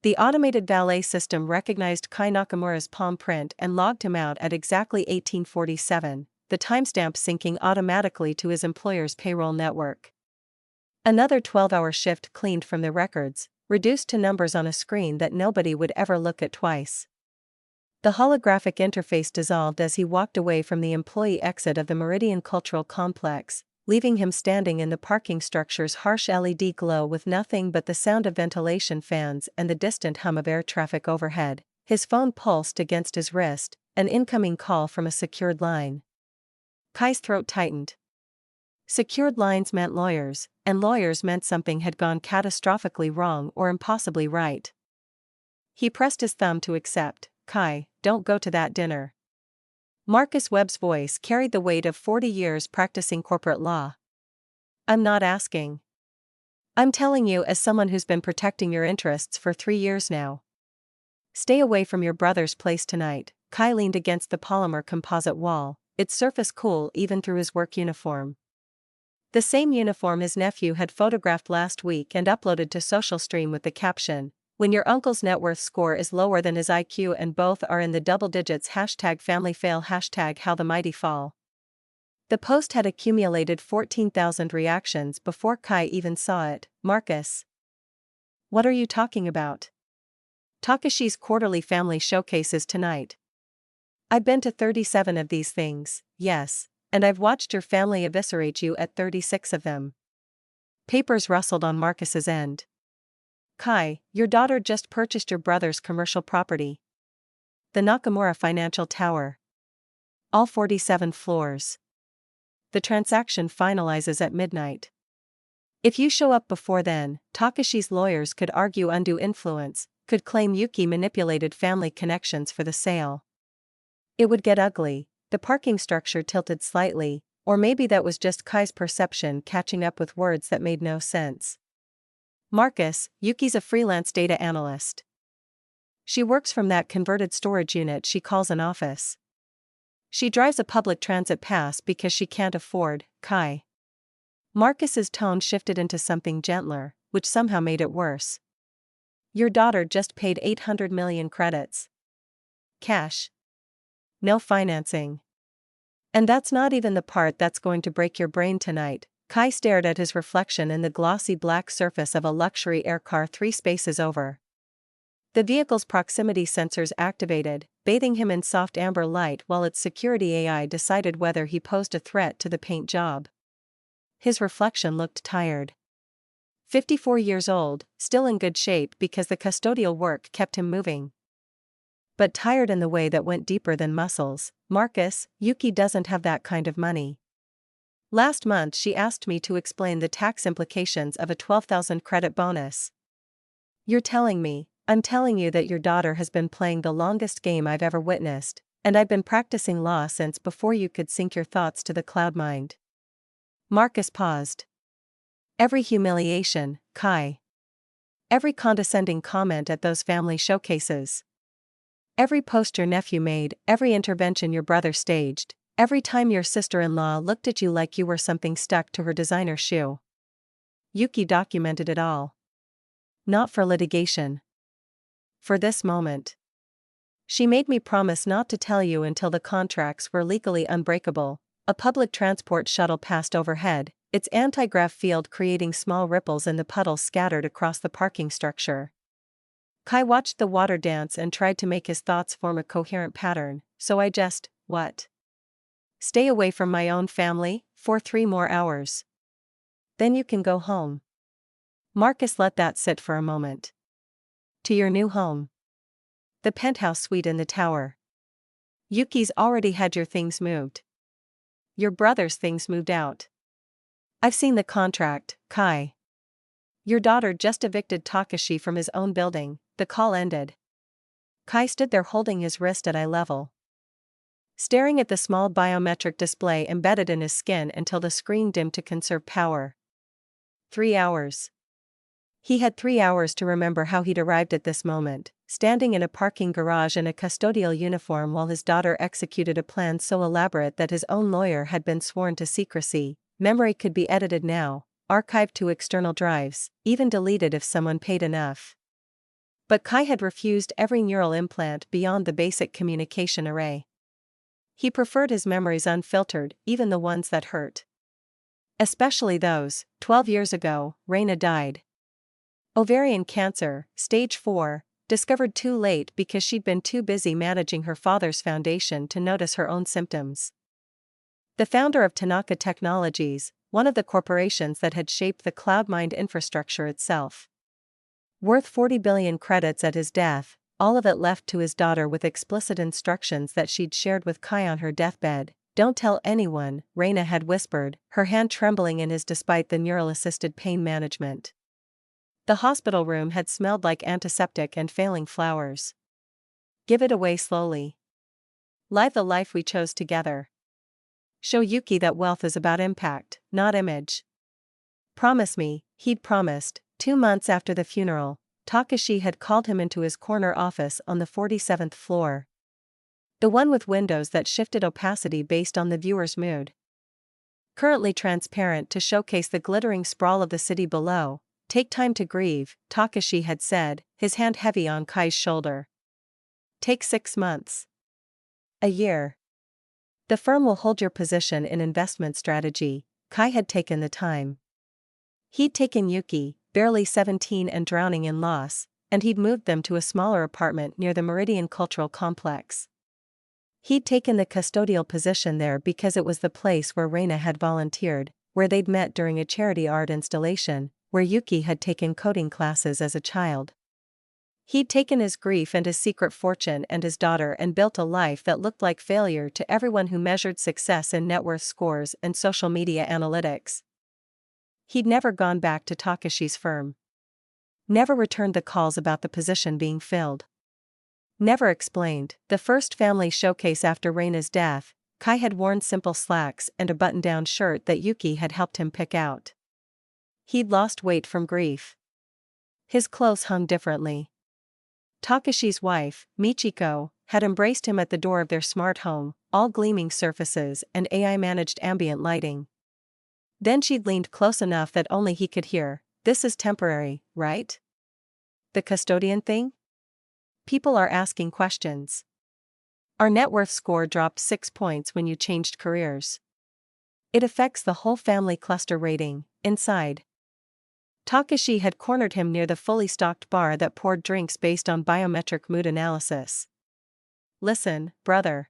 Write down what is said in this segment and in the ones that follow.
The automated valet system recognized Kai Nakamura's palm print and logged him out at exactly 1847, the timestamp syncing automatically to his employer's payroll network. Another 12-hour shift cleaned from the records, reduced to numbers on a screen that nobody would ever look at twice. The holographic interface dissolved as he walked away from the employee exit of the Meridian Cultural Complex, leaving him standing in the parking structure's harsh LED glow with nothing but the sound of ventilation fans and the distant hum of air traffic overhead. His phone pulsed against his wrist, an incoming call from a secured line. Kai's throat tightened. Secured lines meant lawyers, and lawyers meant something had gone catastrophically wrong or impossibly right. He pressed his thumb to accept. Kai, don't go to that dinner. Marcus Webb's voice carried the weight of 40 years practicing corporate law. I'm not asking. I'm telling you as someone who's been protecting your interests for 3 years now. Stay away from your brother's place tonight. Kai leaned against the polymer composite wall, its surface cool even through his work uniform. The same uniform his nephew had photographed last week and uploaded to Social Stream with the caption, "When your uncle's net worth score is lower than his IQ and both are in the double digits #FamilyFail #HowTheMighty Fall." The post had accumulated 14,000 reactions before Kai even saw it. Marcus. What are you talking about? Takashi's quarterly family showcases tonight. I've been to 37 of these things, yes, and I've watched your family eviscerate you at 36 of them. Papers rustled on Marcus's end. Kai, your daughter just purchased your brother's commercial property. The Nakamura Financial Tower. All 47 floors. The transaction finalizes at midnight. If you show up before then, Takashi's lawyers could argue undue influence, could claim Yuki manipulated family connections for the sale. It would get ugly. The parking structure tilted slightly, or maybe that was just Kai's perception catching up with words that made no sense. Marcus, Yuki's a freelance data analyst. She works from that converted storage unit she calls an office. She drives a public transit pass because she can't afford, Kai. Marcus's tone shifted into something gentler, which somehow made it worse. Your daughter just paid 800 million credits. Cash. No financing. And that's not even the part that's going to break your brain tonight. Kai stared at his reflection in the glossy black surface of a luxury air car 3 spaces over. The vehicle's proximity sensors activated, bathing him in soft amber light while its security AI decided whether he posed a threat to the paint job. His reflection looked tired. 54 years old, still in good shape because the custodial work kept him moving. But tired in the way that went deeper than muscles. Marcus, Yuki doesn't have that kind of money. Last month she asked me to explain the tax implications of a 12,000 credit bonus. You're telling me, I'm telling you that your daughter has been playing the longest game I've ever witnessed, and I've been practicing law since before you could sync your thoughts to the cloud mind. Marcus paused. Every humiliation, Kai. Every condescending comment at those family showcases. Every post your nephew made, every intervention your brother staged, every time your sister-in-law looked at you like you were something stuck to her designer shoe. Yuki documented it all. Not for litigation. For this moment. She made me promise not to tell you until the contracts were legally unbreakable. A public transport shuttle passed overhead, its anti-grav field creating small ripples in the puddles scattered across the parking structure. Kai watched the water dance and tried to make his thoughts form a coherent pattern, so I just, what? Stay away from my own family, for 3 more hours. Then you can go home. Marcus let that sit for a moment. To your new home. The penthouse suite in the tower. Yuki's already had your things moved. Your brother's things moved out. I've seen the contract, Kai. Your daughter just evicted Takashi from his own building. The call ended. Kai stood there holding his wrist at eye level, staring at the small biometric display embedded in his skin until the screen dimmed to conserve power. 3 hours. He had 3 hours to remember how he'd arrived at this moment, standing in a parking garage in a custodial uniform while his daughter executed a plan so elaborate that his own lawyer had been sworn to secrecy. Memory could be edited now, archived to external drives, even deleted if someone paid enough. But Kai had refused every neural implant beyond the basic communication array. He preferred his memories unfiltered, even the ones that hurt. Especially those. 12 years ago, Reina died. Ovarian cancer, stage 4, discovered too late because she'd been too busy managing her father's foundation to notice her own symptoms. The founder of Tanaka Technologies, one of the corporations that had shaped the cloud-mined infrastructure itself. Worth 40 billion credits at his death, all of it left to his daughter with explicit instructions that she'd shared with Kai on her deathbed. "Don't tell anyone," Reina had whispered, her hand trembling in his despite the neural-assisted pain management. The hospital room had smelled like antiseptic and failing flowers. "Give it away slowly. Live the life we chose together. Show Yuki that wealth is about impact, not image. Promise me," he'd promised. 2 months after the funeral, Takashi had called him into his corner office on the 47th floor. The one with windows that shifted opacity based on the viewer's mood. Currently transparent to showcase the glittering sprawl of the city below. "Take time to grieve," Takashi had said, his hand heavy on Kai's shoulder. "Take 6 months. A year. The firm will hold your position in investment strategy." Kai had taken the time. He'd taken Yuki, barely 17 and drowning in loss, and he'd moved them to a smaller apartment near the Meridian Cultural Complex. He'd taken the custodial position there because it was the place where Reina had volunteered, where they'd met during a charity art installation, where Yuki had taken coding classes as a child. He'd taken his grief and his secret fortune and his daughter and built a life that looked like failure to everyone who measured success in net worth scores and social media analytics. He'd never gone back to Takashi's firm. Never returned the calls about the position being filled. Never explained. The first family showcase after Reina's death, Kai had worn simple slacks and a button-down shirt that Yuki had helped him pick out. He'd lost weight from grief. His clothes hung differently. Takashi's wife, Michiko, had embraced him at the door of their smart home, all gleaming surfaces and AI-managed ambient lighting. Then she'd leaned close enough that only he could hear, "This is temporary, right? The custodian thing? People are asking questions. Our net worth score dropped 6 points when you changed careers. It affects the whole family cluster rating." Inside, Takashi had cornered him near the fully stocked bar that poured drinks based on biometric mood analysis. "Listen, brother.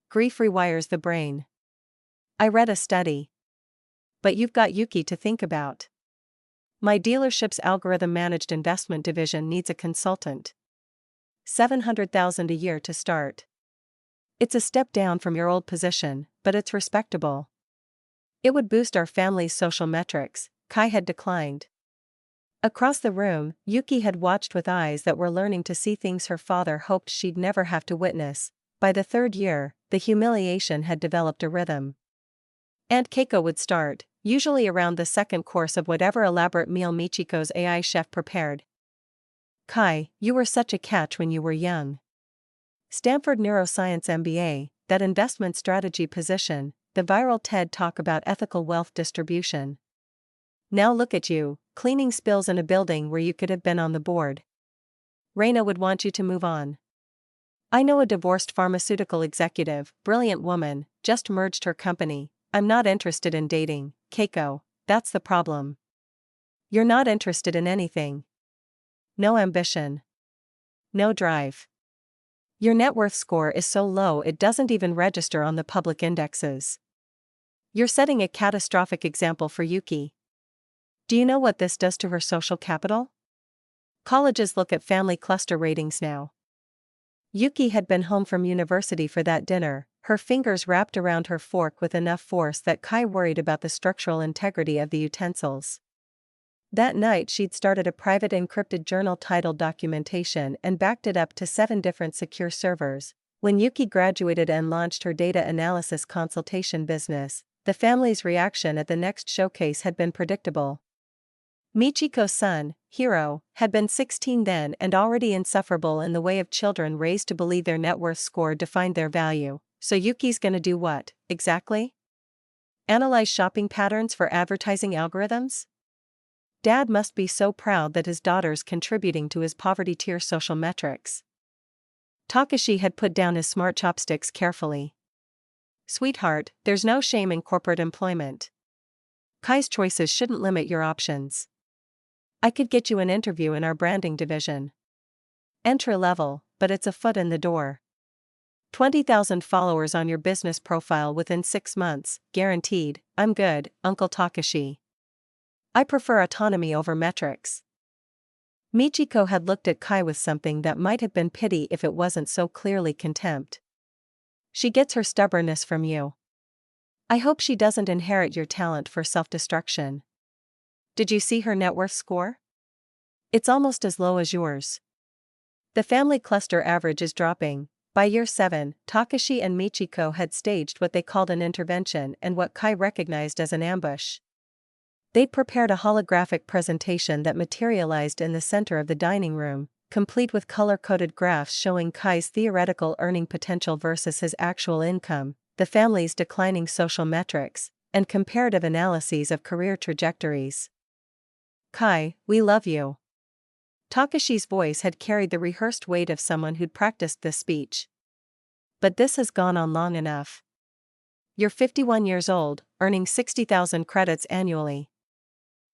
Grief rewires the brain. I read a study. But you've got Yuki to think about. My dealership's algorithm-managed investment division needs a consultant. 700,000 a year to start. It's a step down from your old position, but it's respectable. It would boost our family's social metrics." Kai had declined. Across the room, Yuki had watched with eyes that were learning to see things her father hoped she'd never have to witness. By the 3rd year, the humiliation had developed a rhythm. Aunt Keiko would start, usually around the 2nd course of whatever elaborate meal Michiko's AI chef prepared. "Kai, you were such a catch when you were young. Stanford Neuroscience MBA, that investment strategy position, the viral TED Talk about ethical wealth distribution. Now look at you, cleaning spills in a building where you could have been on the board. Reina would want you to move on. I know a divorced pharmaceutical executive, brilliant woman, just merged her company. I'm not interested in dating, Keiko, that's the problem. You're not interested in anything. No ambition. No drive. Your net worth score is so low it doesn't even register on the public indexes. You're setting a catastrophic example for Yuki. Do you know what this does to her social capital? Colleges look at family cluster ratings now." Yuki had been home from university for that dinner, her fingers wrapped around her fork with enough force that Kai worried about the structural integrity of the utensils. That night she'd started a private encrypted journal titled Documentation and backed it up to 7 different secure servers. When Yuki graduated and launched her data analysis consultation business, the family's reaction at the next showcase had been predictable. Michiko's son, Hiro, had been 16 then and already insufferable in the way of children raised to believe their net worth score defined their value. So Yuki's gonna do what, exactly? Analyze shopping patterns for advertising algorithms? Dad must be so proud that his daughter's contributing to his poverty-tier social metrics. Takashi had put down his smart chopsticks carefully. Sweetheart, there's no shame in corporate employment. Kai's choices shouldn't limit your options. I could get you an interview in our branding division. Entry level, but it's a foot in the door. 20,000 followers on your business profile within 6 months, guaranteed. I'm good, Uncle Takashi. I prefer autonomy over metrics. Michiko had looked at Kai with something that might have been pity if it wasn't so clearly contempt. She gets her stubbornness from you. I hope she doesn't inherit your talent for self-destruction. Did you see her net worth score? It's almost as low as yours. The family cluster average is dropping. By year 7, Takashi and Michiko had staged what they called an intervention and what Kai recognized as an ambush. They'd prepared a holographic presentation that materialized in the center of the dining room, complete with color-coded graphs showing Kai's theoretical earning potential versus his actual income, the family's declining social metrics, and comparative analyses of career trajectories. Kai, we love you. Takashi's voice had carried the rehearsed weight of someone who'd practiced this speech. But this has gone on long enough. You're 51 years old, earning 60,000 credits annually.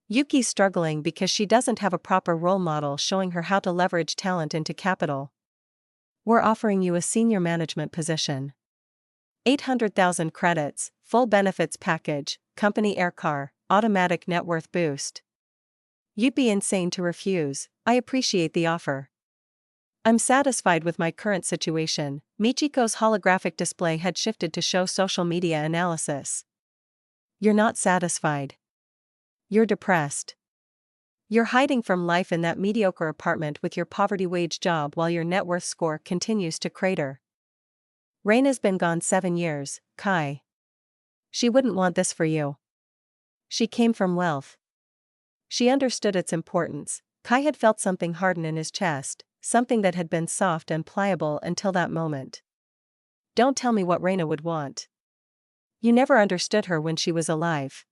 Yuki's struggling because she doesn't have a proper role model showing her how to leverage talent into capital. We're offering you a senior management position. 800,000 credits, full benefits package, company aircar, automatic net worth boost. You'd be insane to refuse. I appreciate the offer. I'm satisfied with my current situation. Michiko's holographic display had shifted to show social media analysis. You're not satisfied. You're depressed. You're hiding from life in that mediocre apartment with your poverty wage job while your net worth score continues to crater. Reina's been gone 7 years, Kai. She wouldn't want this for you. She came from wealth. She understood its importance. Kai had felt something harden in his chest, something that had been soft and pliable until that moment. Don't tell me what Reina would want. You never understood her when she was alive.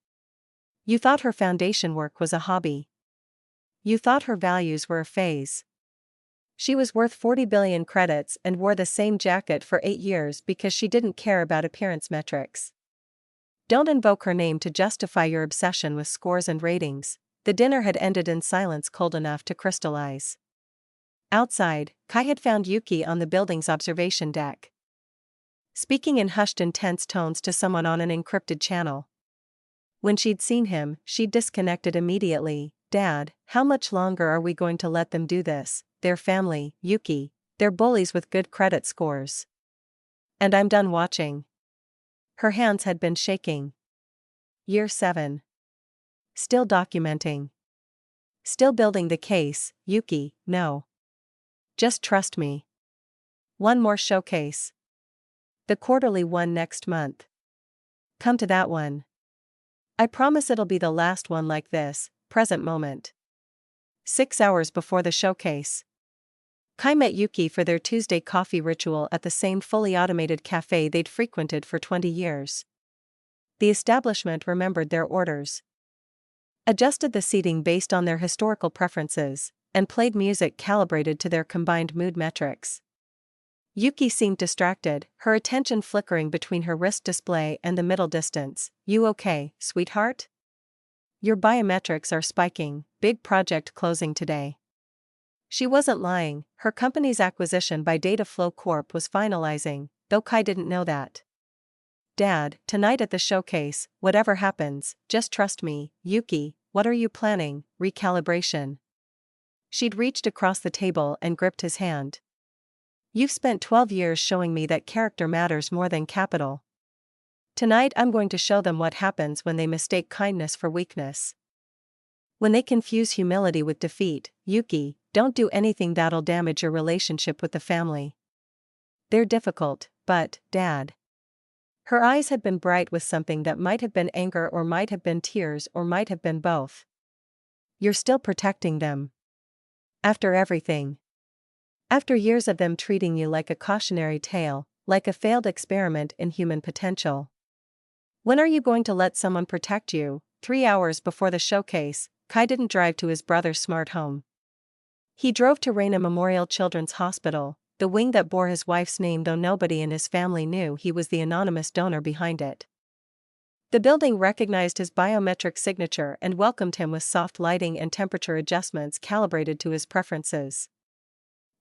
You thought her foundation work was a hobby. You thought her values were a phase. She was worth 40 billion credits and wore the same jacket for 8 years because she didn't care about appearance metrics. Don't invoke her name to justify your obsession with scores and ratings. The dinner had ended in silence cold enough to crystallize. Outside, Kai had found Yuki on the building's observation deck, speaking in hushed intense tones to someone on an encrypted channel. When she'd seen him, she'd disconnected immediately. Dad, how much longer are we going to let them do this? Their family, Yuki, they're bullies with good credit scores. And I'm done watching. Her hands had been shaking. Year 7. Still documenting. Still building the case, Yuki, no. Just trust me. One more showcase. The quarterly one next month. Come to that one. I promise it'll be the last one like this. Present moment. 6 hours before the showcase. Kai met Yuki for their Tuesday coffee ritual at the same fully automated cafe they'd frequented for 20 years. The establishment remembered their orders, adjusted the seating based on their historical preferences, and played music calibrated to their combined mood metrics. Yuki seemed distracted, her attention flickering between her wrist display and the middle distance. You okay, sweetheart? Your biometrics are spiking, big project closing today. She wasn't lying, her company's acquisition by Dataflow Corp was finalizing, though Kai didn't know that. Dad, tonight at the showcase, whatever happens, just trust me. Yuki, what are you planning? Recalibration. She'd reached across the table and gripped his hand. You've spent 12 years showing me that character matters more than capital. Tonight I'm going to show them what happens when they mistake kindness for weakness. When they confuse humility with defeat. Yuki, don't do anything that'll damage your relationship with the family. They're difficult, but, Dad. Her eyes had been bright with something that might have been anger or might have been tears or might have been both. You're still protecting them. After everything. After years of them treating you like a cautionary tale, like a failed experiment in human potential. When are you going to let someone protect you? 3 hours before the showcase, Kai didn't drive to his brother's smart home. He drove to Reina Memorial Children's Hospital, the wing that bore his wife's name, though nobody in his family knew he was the anonymous donor behind it. The building recognized his biometric signature and welcomed him with soft lighting and temperature adjustments calibrated to his preferences.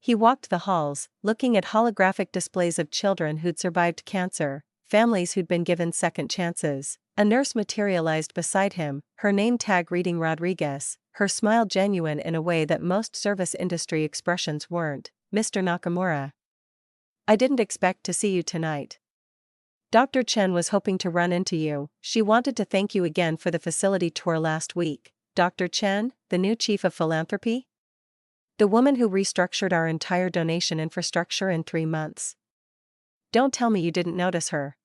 He walked the halls, looking at holographic displays of children who'd survived cancer, families who'd been given second chances. A nurse materialized beside him, her name tag reading Rodriguez, her smile genuine in a way that most service industry expressions weren't. "Mr. Nakamura. I didn't expect to see you tonight. Dr. Chen was hoping to run into you. She wanted to thank you again for the facility tour last week." Dr. Chen, the new chief of philanthropy? The woman who restructured our entire donation infrastructure in 3 months. Don't tell me you didn't notice her.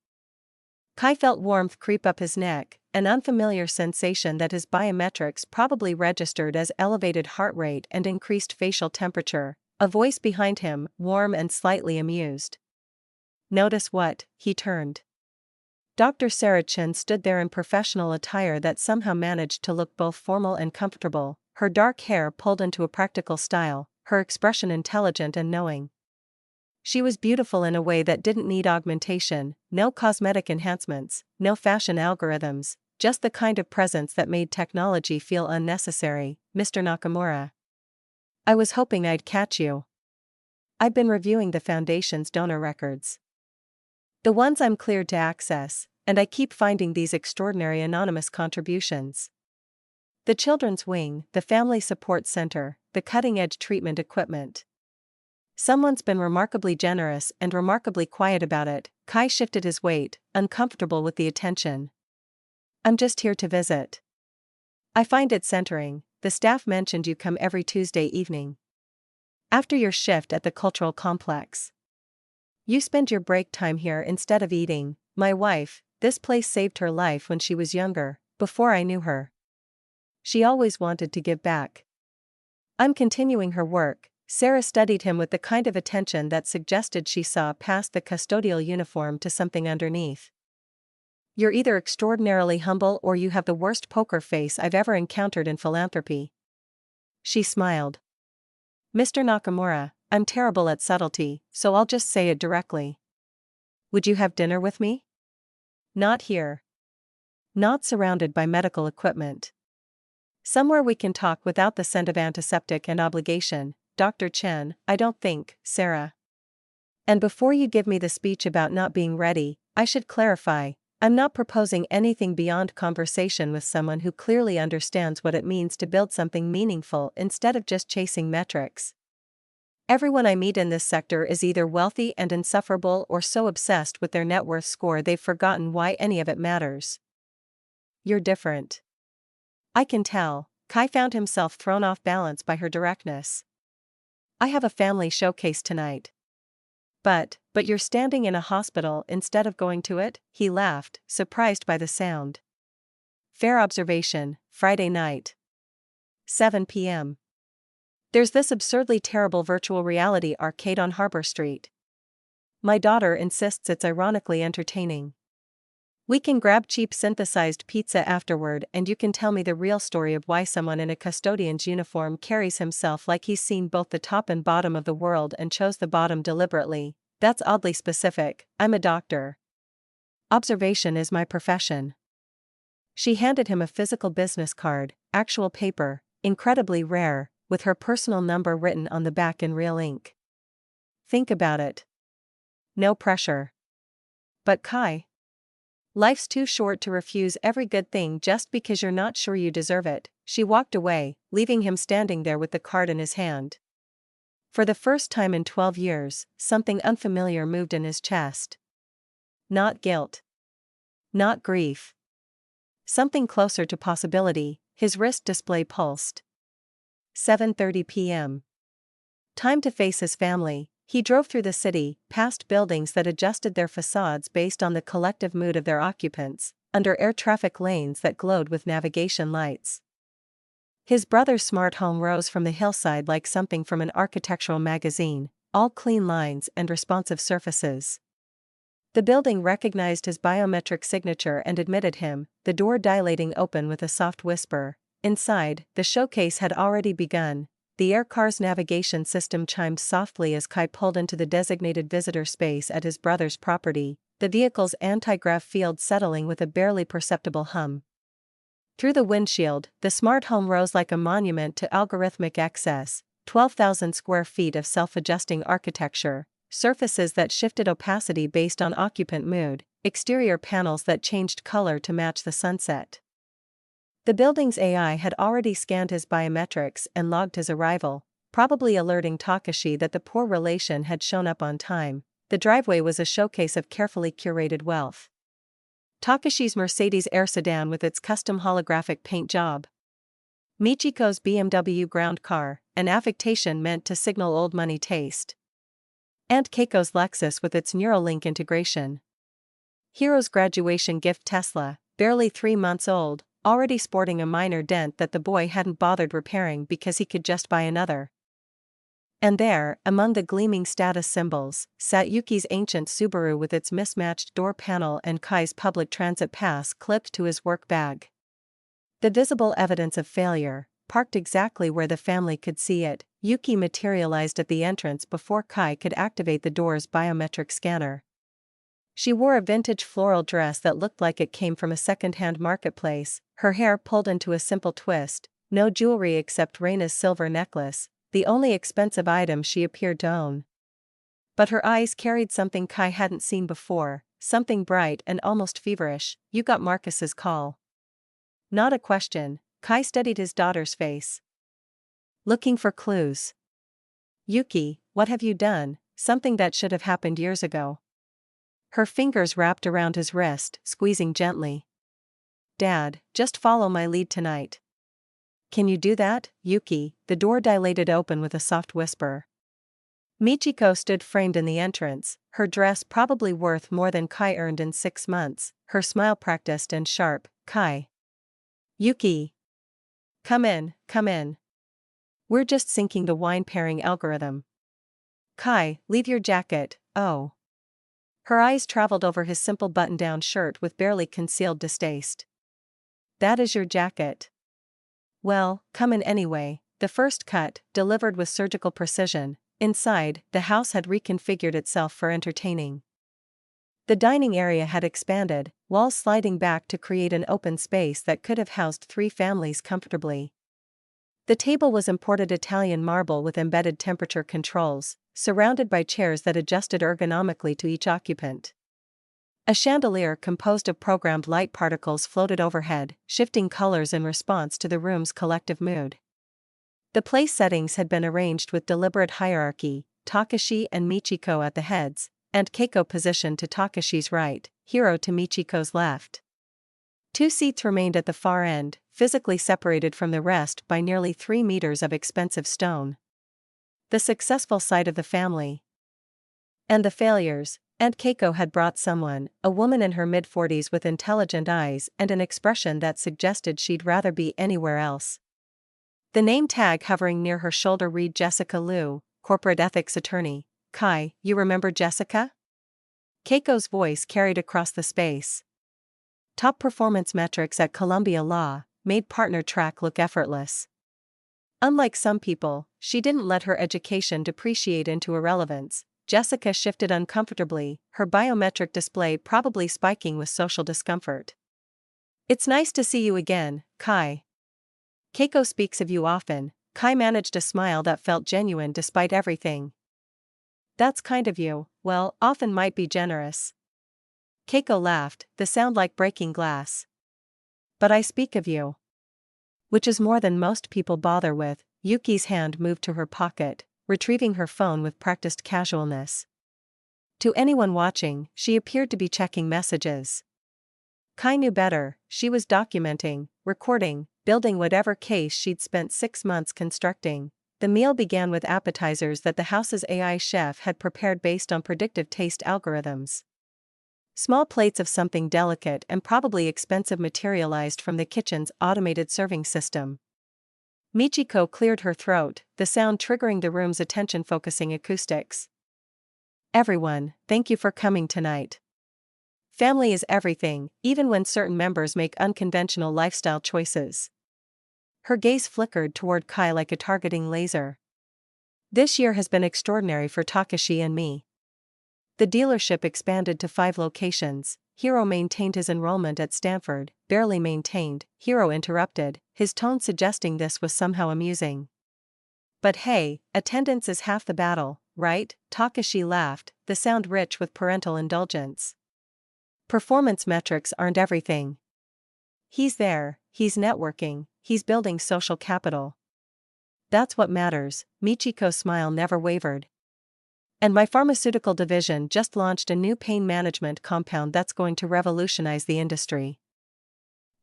Kai felt warmth creep up his neck, an unfamiliar sensation that his biometrics probably registered as elevated heart rate and increased facial temperature. A voice behind him, warm and slightly amused. "Notice what?" He turned. Dr. Sarah Chen stood there in professional attire that somehow managed to look both formal and comfortable, her dark hair pulled into a practical style, her expression intelligent and knowing. She was beautiful in a way that didn't need augmentation, no cosmetic enhancements, no fashion algorithms, just the kind of presence that made technology feel unnecessary. "Mr. Nakamura. I was hoping I'd catch you. I've been reviewing the Foundation's donor records. The ones I'm cleared to access, and I keep finding these extraordinary anonymous contributions. The Children's Wing, the Family Support Center, the cutting-edge treatment equipment. Someone's been remarkably generous and remarkably quiet about it." Kai shifted his weight, uncomfortable with the attention. "I'm just here to visit. I find it centering. The staff mentioned you come every Tuesday evening. After your shift at the cultural complex. You spend your break time here instead of eating. My wife, this place saved her life when she was younger, before I knew her. She always wanted to give back. I'm continuing her work." Sarah studied him with the kind of attention that suggested she saw past the custodial uniform to something underneath. "You're either extraordinarily humble or you have the worst poker face I've ever encountered in philanthropy." She smiled. "Mr. Nakamura, I'm terrible at subtlety, so I'll just say it directly. Would you have dinner with me? Not here. Not surrounded by medical equipment. Somewhere we can talk without the scent of antiseptic and obligation." "Dr. Chen, I don't think, Sarah. And before you give me the speech about not being ready, I should clarify, I'm not proposing anything beyond conversation with someone who clearly understands what it means to build something meaningful instead of just chasing metrics. Everyone I meet in this sector is either wealthy and insufferable or so obsessed with their net worth score they've forgotten why any of it matters. You're different. I can tell." Kai found himself thrown off balance by her directness. "I have a family showcase tonight." But you're standing in a hospital instead of going to it?" He laughed, surprised by the sound. "Fair observation. Friday night. 7 p.m. There's this absurdly terrible virtual reality arcade on Harbor Street. My daughter insists it's ironically entertaining. We can grab cheap synthesized pizza afterward and you can tell me the real story of why someone in a custodian's uniform carries himself like he's seen both the top and bottom of the world and chose the bottom deliberately. That's oddly specific. I'm a doctor. Observation is my profession." She handed him a physical business card, actual paper, incredibly rare, with her personal number written on the back in real ink. "Think about it. No pressure." "But Kai, life's too short to refuse every good thing just because you're not sure you deserve it." She walked away, leaving him standing there with the card in his hand. For the first time in 12 years, something unfamiliar moved in his chest. Not guilt. Not grief. Something closer to possibility. His wrist display pulsed. 7:30 p.m. Time to face his family. He drove through the city, past buildings that adjusted their facades based on the collective mood of their occupants, under air traffic lanes that glowed with navigation lights. His brother's smart home rose from the hillside like something from an architectural magazine, all clean lines and responsive surfaces. The building recognized his biometric signature and admitted him, the door dilating open with a soft whisper, Inside, the showcase had already begun. The air car's navigation system chimed softly as Kai pulled into the designated visitor space at his brother's property, the vehicle's anti-grav field settling with a barely perceptible hum. Through the windshield, the smart home rose like a monument to algorithmic excess, 12,000 square feet of self-adjusting architecture, surfaces that shifted opacity based on occupant mood, exterior panels that changed color to match the sunset. The building's AI had already scanned his biometrics and logged his arrival, probably alerting Takashi that the poor relation had shown up on time. The driveway was a showcase of carefully curated wealth. Takashi's Mercedes Air sedan with its custom holographic paint job. Michiko's BMW ground car, an affectation meant to signal old money taste. And Keiko's Lexus with its Neuralink integration. Hiro's graduation gift Tesla, barely 3 months old, already sporting a minor dent that the boy hadn't bothered repairing because he could just buy another. And there, among the gleaming status symbols, sat Yuki's ancient Subaru with its mismatched door panel and Kai's public transit pass clipped to his work bag. The visible evidence of failure, parked exactly where the family could see it, Yuki materialized at the entrance before Kai could activate the door's biometric scanner. She wore a vintage floral dress that looked like it came from a second-hand marketplace, her hair pulled into a simple twist, no jewelry except Reina's silver necklace, the only expensive item she appeared to own. But her eyes carried something Kai hadn't seen before, something bright and almost feverish. "You got Marcus's call." Not a question, Kai studied his daughter's face. "Looking for clues." "Yuki, what have you done?" "Something that should have happened years ago." Her fingers wrapped around his wrist, squeezing gently. "Dad, just follow my lead tonight." "Can you do that, Yuki?" The door dilated open with a soft whisper. Michiko stood framed in the entrance, her dress probably worth more than Kai earned in 6 months, her smile practiced and sharp. "Kai." "Yuki." Come in. We're just syncing the wine pairing algorithm." "Kai, leave your jacket." "Oh." Her eyes traveled over his simple button-down shirt with barely concealed distaste. "That is your jacket." "Well, come in anyway." The first cut, delivered with surgical precision. Inside, the house had reconfigured itself for entertaining. The dining area had expanded, walls sliding back to create an open space that could have housed 3 families comfortably. The table was imported Italian marble with embedded temperature controls, surrounded by chairs that adjusted ergonomically to each occupant. A chandelier composed of programmed light particles floated overhead, shifting colors in response to the room's collective mood. The place settings had been arranged with deliberate hierarchy, Takashi and Michiko at the heads, and Keiko positioned to Takashi's right, Hiro to Michiko's left. 2 seats remained at the far end, physically separated from the rest by nearly 3 meters of expensive stone. The successful side of the family. And the failures. And Keiko had brought someone, a woman in her mid-40s with intelligent eyes and an expression that suggested she'd rather be anywhere else. The name tag hovering near her shoulder read Jessica Liu, corporate ethics attorney. "Kai, you remember Jessica?" Keiko's voice carried across the space. Top performance metrics at Columbia Law made partner track look effortless. Unlike some people, she didn't let her education depreciate into irrelevance. Jessica shifted uncomfortably, her biometric display probably spiking with social discomfort. "It's nice to see you again, Kai." "Keiko speaks of you often." Kai managed a smile that felt genuine despite everything. "That's kind of you." "Well, often might be generous." Keiko laughed, the sound like breaking glass. "But I speak of you." Which is more than most people bother with. Yuki's hand moved to her pocket, retrieving her phone with practiced casualness. To anyone watching, she appeared to be checking messages. Kai knew better. She was documenting, recording, building whatever case she'd spent 6 months constructing. The meal began with appetizers that the house's AI chef had prepared based on predictive taste algorithms. Small plates of something delicate and probably expensive materialized from the kitchen's automated serving system. Michiko cleared her throat, the sound triggering the room's attention-focusing acoustics. "Everyone, thank you for coming tonight. Family is everything, even when certain members make unconventional lifestyle choices." Her gaze flickered toward Kai like a targeting laser. This year has been extraordinary for Takashi and me. The dealership expanded to 5 locations. Hiro maintained his enrollment at Stanford. Barely maintained, Hiro interrupted, his tone suggesting this was somehow amusing. But hey, attendance is half the battle, right? Takashi laughed, the sound rich with parental indulgence. Performance metrics aren't everything. He's there, he's networking, he's building social capital. That's what matters. Michiko's smile never wavered. And my pharmaceutical division just launched a new pain management compound that's going to revolutionize the industry.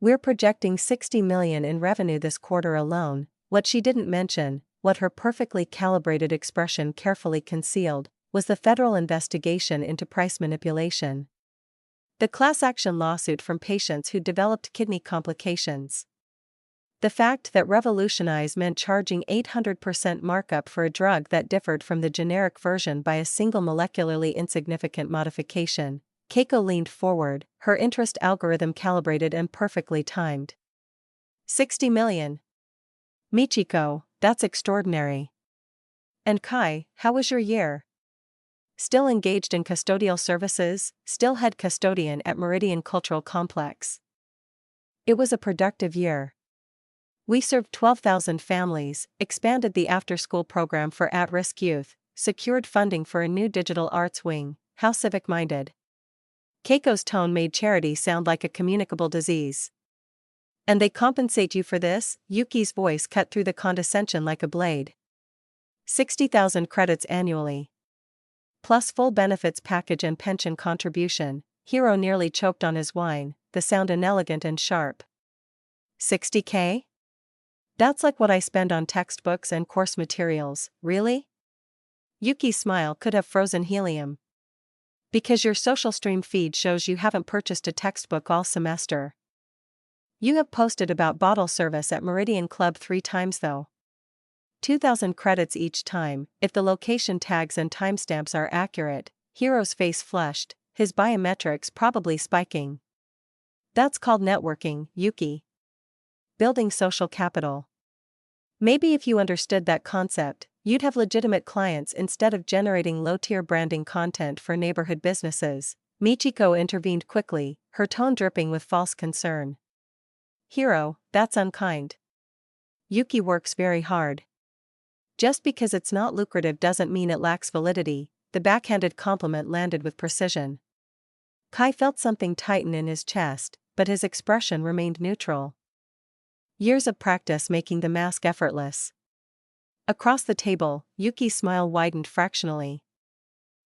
We're projecting $60 million in revenue this quarter alone. What she didn't mention, what her perfectly calibrated expression carefully concealed, was the federal investigation into price manipulation. The class action lawsuit from patients who developed kidney complications. The fact that revolutionize meant charging 800% markup for a drug that differed from the generic version by a single molecularly insignificant modification. Keiko leaned forward, her interest algorithm calibrated and perfectly timed. 60 million. Michiko, that's extraordinary. And Kai, how was your year? Still engaged in custodial services, still head custodian at Meridian Cultural Complex. It was a productive year. We served 12,000 families, expanded the after-school program for at-risk youth, secured funding for a new digital arts wing. How civic-minded. Keiko's tone made charity sound like a communicable disease. And they compensate you for this? Yuki's voice cut through the condescension like a blade. 60,000 credits annually. Plus full benefits package and pension contribution. Hiro nearly choked on his wine, the sound inelegant and sharp. 60K? That's like what I spend on textbooks and course materials, really? Yuki's smile could have frozen helium. Because your social stream feed shows you haven't purchased a textbook all semester. You have posted about bottle service at Meridian Club 3 times though. 2,000 credits each time, if the location tags and timestamps are accurate. Hiro's face flushed, his biometrics probably spiking. That's called networking, Yuki. Building social capital. Maybe if you understood that concept, you'd have legitimate clients instead of generating low-tier branding content for neighborhood businesses. Michiko intervened quickly, her tone dripping with false concern. Hiro, that's unkind. Yuki works very hard. Just because it's not lucrative doesn't mean it lacks validity. The backhanded compliment landed with precision. Kai felt something tighten in his chest, but his expression remained neutral. Years of practice making the mask effortless. Across the table, Yuki's smile widened fractionally.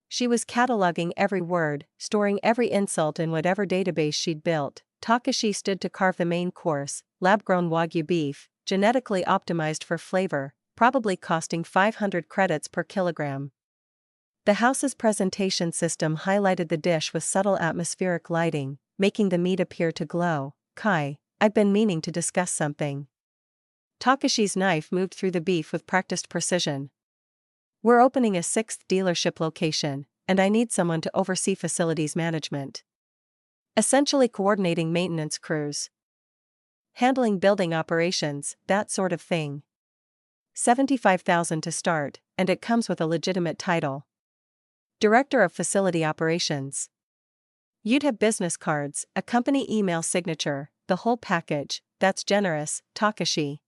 She was cataloging every word, storing every insult in whatever database she'd built. Takashi stood to carve the main course, lab-grown Wagyu beef, genetically optimized for flavor, probably costing 500 credits per kilogram. The house's presentation system highlighted the dish with subtle atmospheric lighting, making the meat appear to glow. Kai, I've been meaning to discuss something. Takashi's knife moved through the beef with practiced precision. We're opening a 6th dealership location, and I need someone to oversee facilities management. Essentially coordinating maintenance crews. Handling building operations, that sort of thing. 75,000 to start, and it comes with a legitimate title. Director of Facility Operations. You'd have business cards, a company email signature, the whole package. That's generous, Takashi.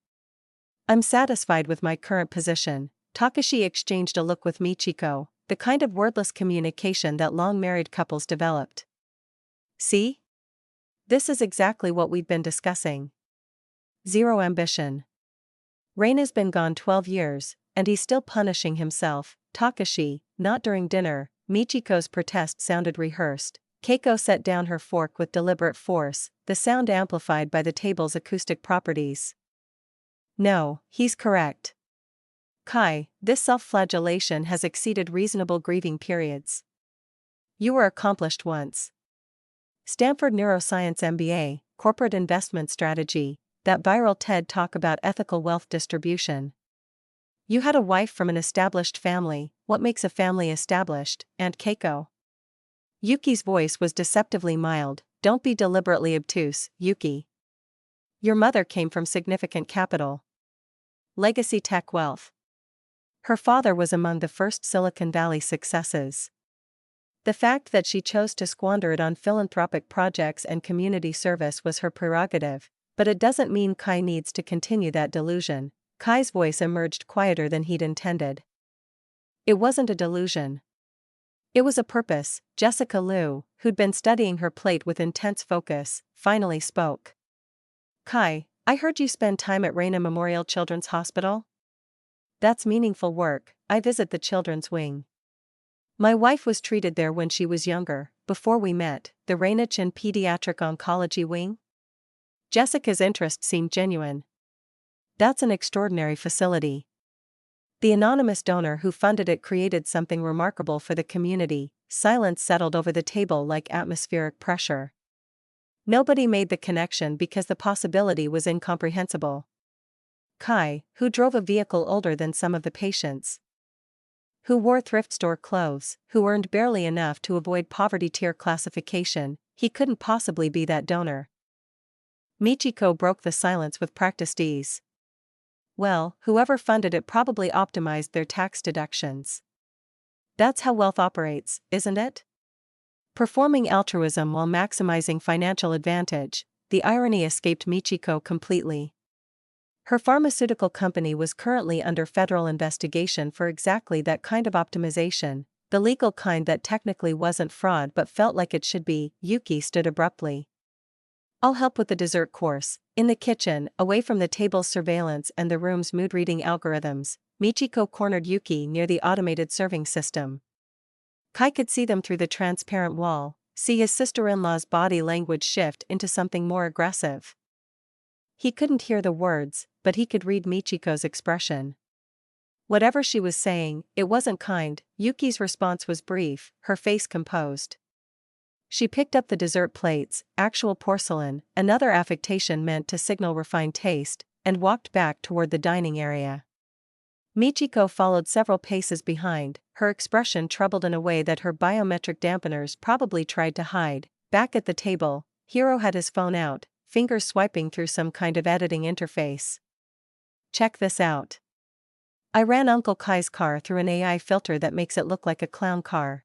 I'm satisfied with my current position. Takashi exchanged a look with Michiko, the kind of wordless communication that long-married couples developed. See? This is exactly what we've been discussing. Zero ambition. Reina's been gone 12 years, and he's still punishing himself. Takashi, not during dinner. Michiko's protest sounded rehearsed. Keiko set down her fork with deliberate force, the sound amplified by the table's acoustic properties. No, he's correct. Kai, this self-flagellation has exceeded reasonable grieving periods. You were accomplished once. Stanford Neuroscience MBA, Corporate Investment Strategy, that viral TED Talk about ethical wealth distribution. You had a wife from an established family. What makes a family established, Aunt Keiko? Yuki's voice was deceptively mild. Don't be deliberately obtuse, Yuki. Your mother came from significant capital. Legacy tech wealth. Her father was among the first Silicon Valley successes. The fact that she chose to squander it on philanthropic projects and community service was her prerogative, but it doesn't mean Kai needs to continue that delusion. Kai's voice emerged quieter than he'd intended. It wasn't a delusion. It was a purpose. Jessica Liu, who'd been studying her plate with intense focus, finally spoke. Kai, I heard you spend time at Reina Memorial Children's Hospital? That's meaningful work. I visit the children's wing. My wife was treated there when she was younger, before we met, the Reinich and Pediatric Oncology Wing? Jessica's interest seemed genuine. That's an extraordinary facility. The anonymous donor who funded it created something remarkable for the community. Silence settled over the table like atmospheric pressure. Nobody made the connection because the possibility was incomprehensible. Kai, who drove a vehicle older than some of the patients, who wore thrift store clothes, who earned barely enough to avoid poverty tier classification, he couldn't possibly be that donor. Michiko broke the silence with practiced ease. Well, whoever funded it probably optimized their tax deductions. That's how wealth operates, isn't it? Performing altruism while maximizing financial advantage. The irony escaped Michiko completely. Her pharmaceutical company was currently under federal investigation for exactly that kind of optimization, the legal kind that technically wasn't fraud but felt like it should be. Yuki stood abruptly. I'll help with the dessert course. In the kitchen, away from the table's surveillance and the room's mood-reading algorithms, Michiko cornered Yuki near the automated serving system. Kai could see them through the transparent wall, see his sister-in-law's body language shift into something more aggressive. He couldn't hear the words, but he could read Michiko's expression. Whatever she was saying, it wasn't kind. Yuki's response was brief, her face composed. She picked up the dessert plates, actual porcelain, another affectation meant to signal refined taste, and walked back toward the dining area. Michiko followed several paces behind, her expression troubled in a way that her biometric dampeners probably tried to hide. Back at the table, Hiro had his phone out, fingers swiping through some kind of editing interface. Check this out. I ran Uncle Kai's car through an AI filter that makes it look like a clown car.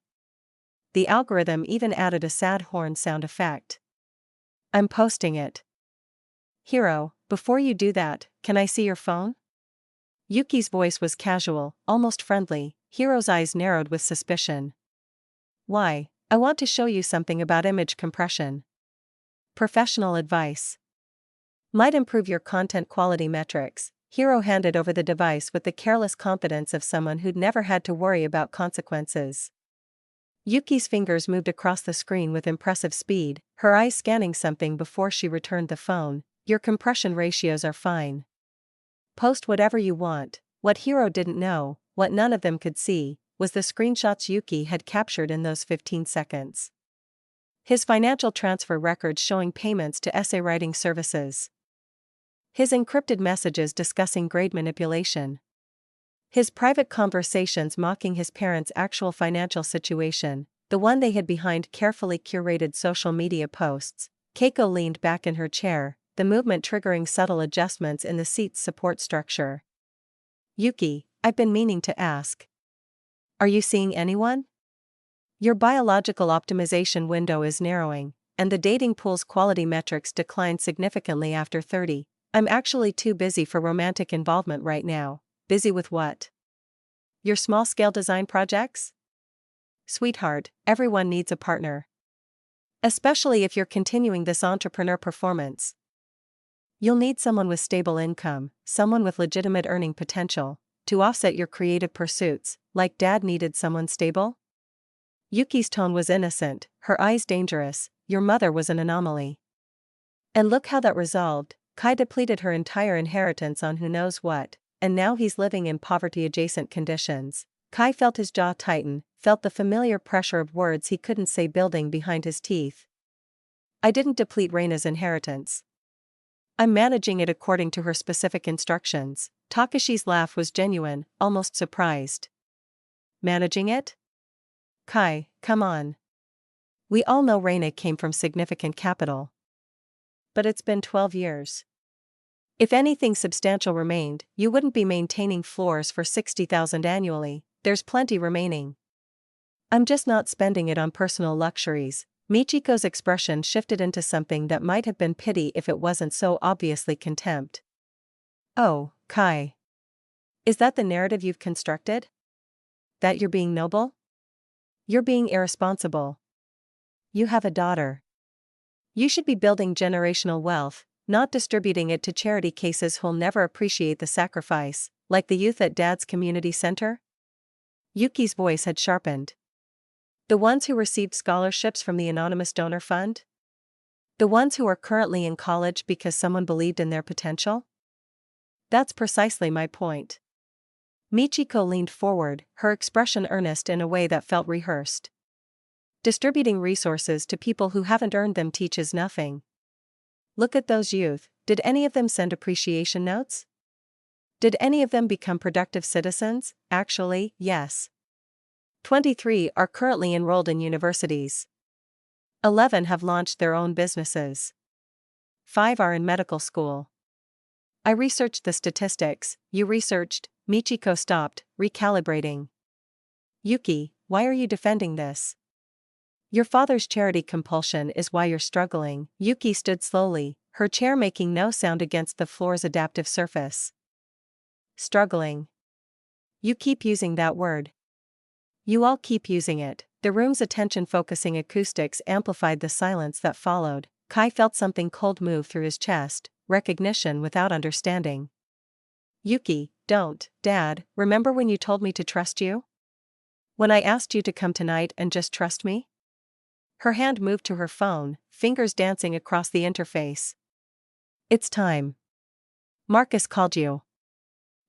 The algorithm even added a sad horn sound effect. I'm posting it. Hiro, before you do that, can I see your phone? Yuki's voice was casual, almost friendly. Hiro's eyes narrowed with suspicion. Why? I want to show you something about image compression. Professional advice. Might improve your content quality metrics. Hiro handed over the device with the careless confidence of someone who'd never had to worry about consequences. Yuki's fingers moved across the screen with impressive speed, her eyes scanning something before she returned the phone. Your compression ratios are fine. Post whatever you want. What Hiro didn't know, what none of them could see, was the screenshots Yuki had captured in those 15 seconds. His financial transfer records showing payments to essay writing services. His encrypted messages discussing grade manipulation. His private conversations mocking his parents' actual financial situation, the one they hid behind carefully curated social media posts. Keiko leaned back in her chair, the movement triggering subtle adjustments in the seat's support structure. Yuki, I've been meaning to ask. Are you seeing anyone? Your biological optimization window is narrowing, and the dating pool's quality metrics decline significantly after 30. I'm actually too busy for romantic involvement right now. Busy with what? Your small-scale design projects? Sweetheart, everyone needs a partner. Especially if you're continuing this entrepreneur performance. You'll need someone with stable income, someone with legitimate earning potential, to offset your creative pursuits, like Dad needed someone stable? Yuki's tone was innocent, her eyes dangerous. Your mother was an anomaly. And look how that resolved. Kai depleted her entire inheritance on who knows what, and now he's living in poverty-adjacent conditions. Kai felt his jaw tighten, felt the familiar pressure of words he couldn't say building behind his teeth. I didn't deplete Reina's inheritance. I'm managing it according to her specific instructions. Takashi's laugh was genuine, almost surprised. Managing it? Kai, come on. We all know Reina came from significant capital. But it's been 12 years. If anything substantial remained, you wouldn't be maintaining floors for 60,000 annually. There's plenty remaining. I'm just not spending it on personal luxuries. Michiko's expression shifted into something that might have been pity if it wasn't so obviously contempt. Oh, Kai. Is that the narrative you've constructed? That you're being noble? You're being irresponsible. You have a daughter. You should be building generational wealth, not distributing it to charity cases who'll never appreciate the sacrifice, like the youth at Dad's community center? Yuki's voice had sharpened. The ones who received scholarships from the anonymous donor fund? The ones who are currently in college because someone believed in their potential? That's precisely my point. Michiko leaned forward, her expression earnest in a way that felt rehearsed. Distributing resources to people who haven't earned them teaches nothing. Look at those youth. Did any of them send appreciation notes? Did any of them become productive citizens? Actually, yes. 23 are currently enrolled in universities. 11 have launched their own businesses. 5 are in medical school. I researched the statistics. You researched. Michiko stopped, recalibrating. Yuki, why are you defending this? Your father's charity compulsion is why you're struggling. Yuki stood slowly, her chair making no sound against the floor's adaptive surface. Struggling. You keep using that word. You all keep using it. The room's attention-focusing acoustics amplified the silence that followed. Kai felt something cold move through his chest, recognition without understanding. Yuki, don't, Dad, remember when you told me to trust you? When I asked you to come tonight and just trust me? Her hand moved to her phone, fingers dancing across the interface. It's time. Marcus called you.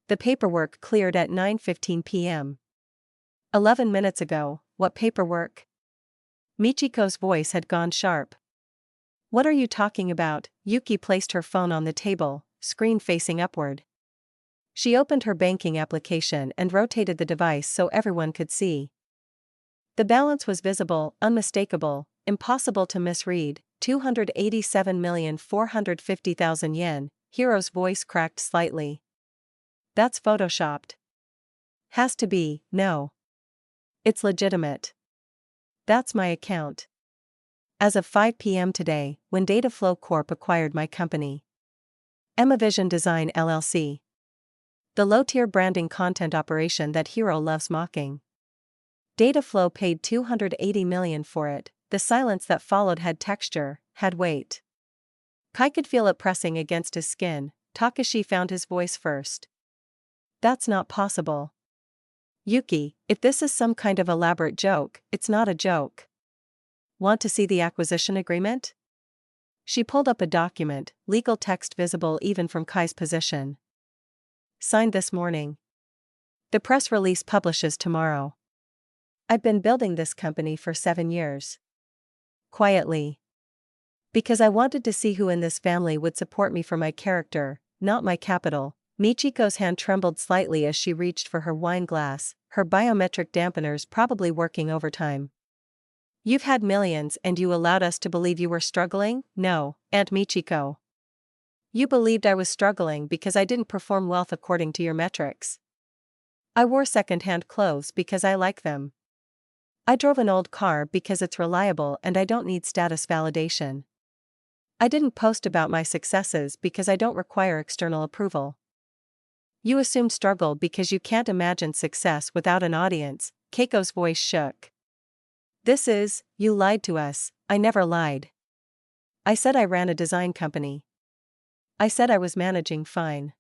The paperwork cleared at 9:15 p.m. 11 minutes ago. What paperwork? Michiko's voice had gone sharp. What are you talking about? Yuki placed her phone on the table, screen facing upward. She opened her banking application and rotated the device so everyone could see. The balance was visible, unmistakable, impossible to misread. 287,450,000 yen. Hiro's voice cracked slightly. That's photoshopped. Has to be, no. It's legitimate. That's my account. As of 5 p.m. today, when Dataflow Corp acquired my company. Emavision Design LLC. The low-tier branding content operation that Hiro loves mocking. Dataflow paid $280 million for it. The silence that followed had texture, had weight. Kai could feel it pressing against his skin. Takashi found his voice first. That's not possible. Yuki, if this is some kind of elaborate joke, it's not a joke. Want to see the acquisition agreement? She pulled up a document, legal text visible even from Kai's position. Signed this morning. The press release publishes tomorrow. I've been building this company for 7 years. Quietly. Because I wanted to see who in this family would support me for my character, not my capital. Michiko's hand trembled slightly as she reached for her wine glass, her biometric dampeners probably working overtime. You've had millions and you allowed us to believe you were struggling? No, Aunt Michiko. You believed I was struggling because I didn't perform wealth according to your metrics. I wore second-hand clothes because I like them. I drove an old car because it's reliable and I don't need status validation. I didn't post about my successes because I don't require external approval. You assumed struggle because you can't imagine success without an audience. Keiko's voice shook. You lied to us. I never lied. I said I ran a design company. I said I was managing fine.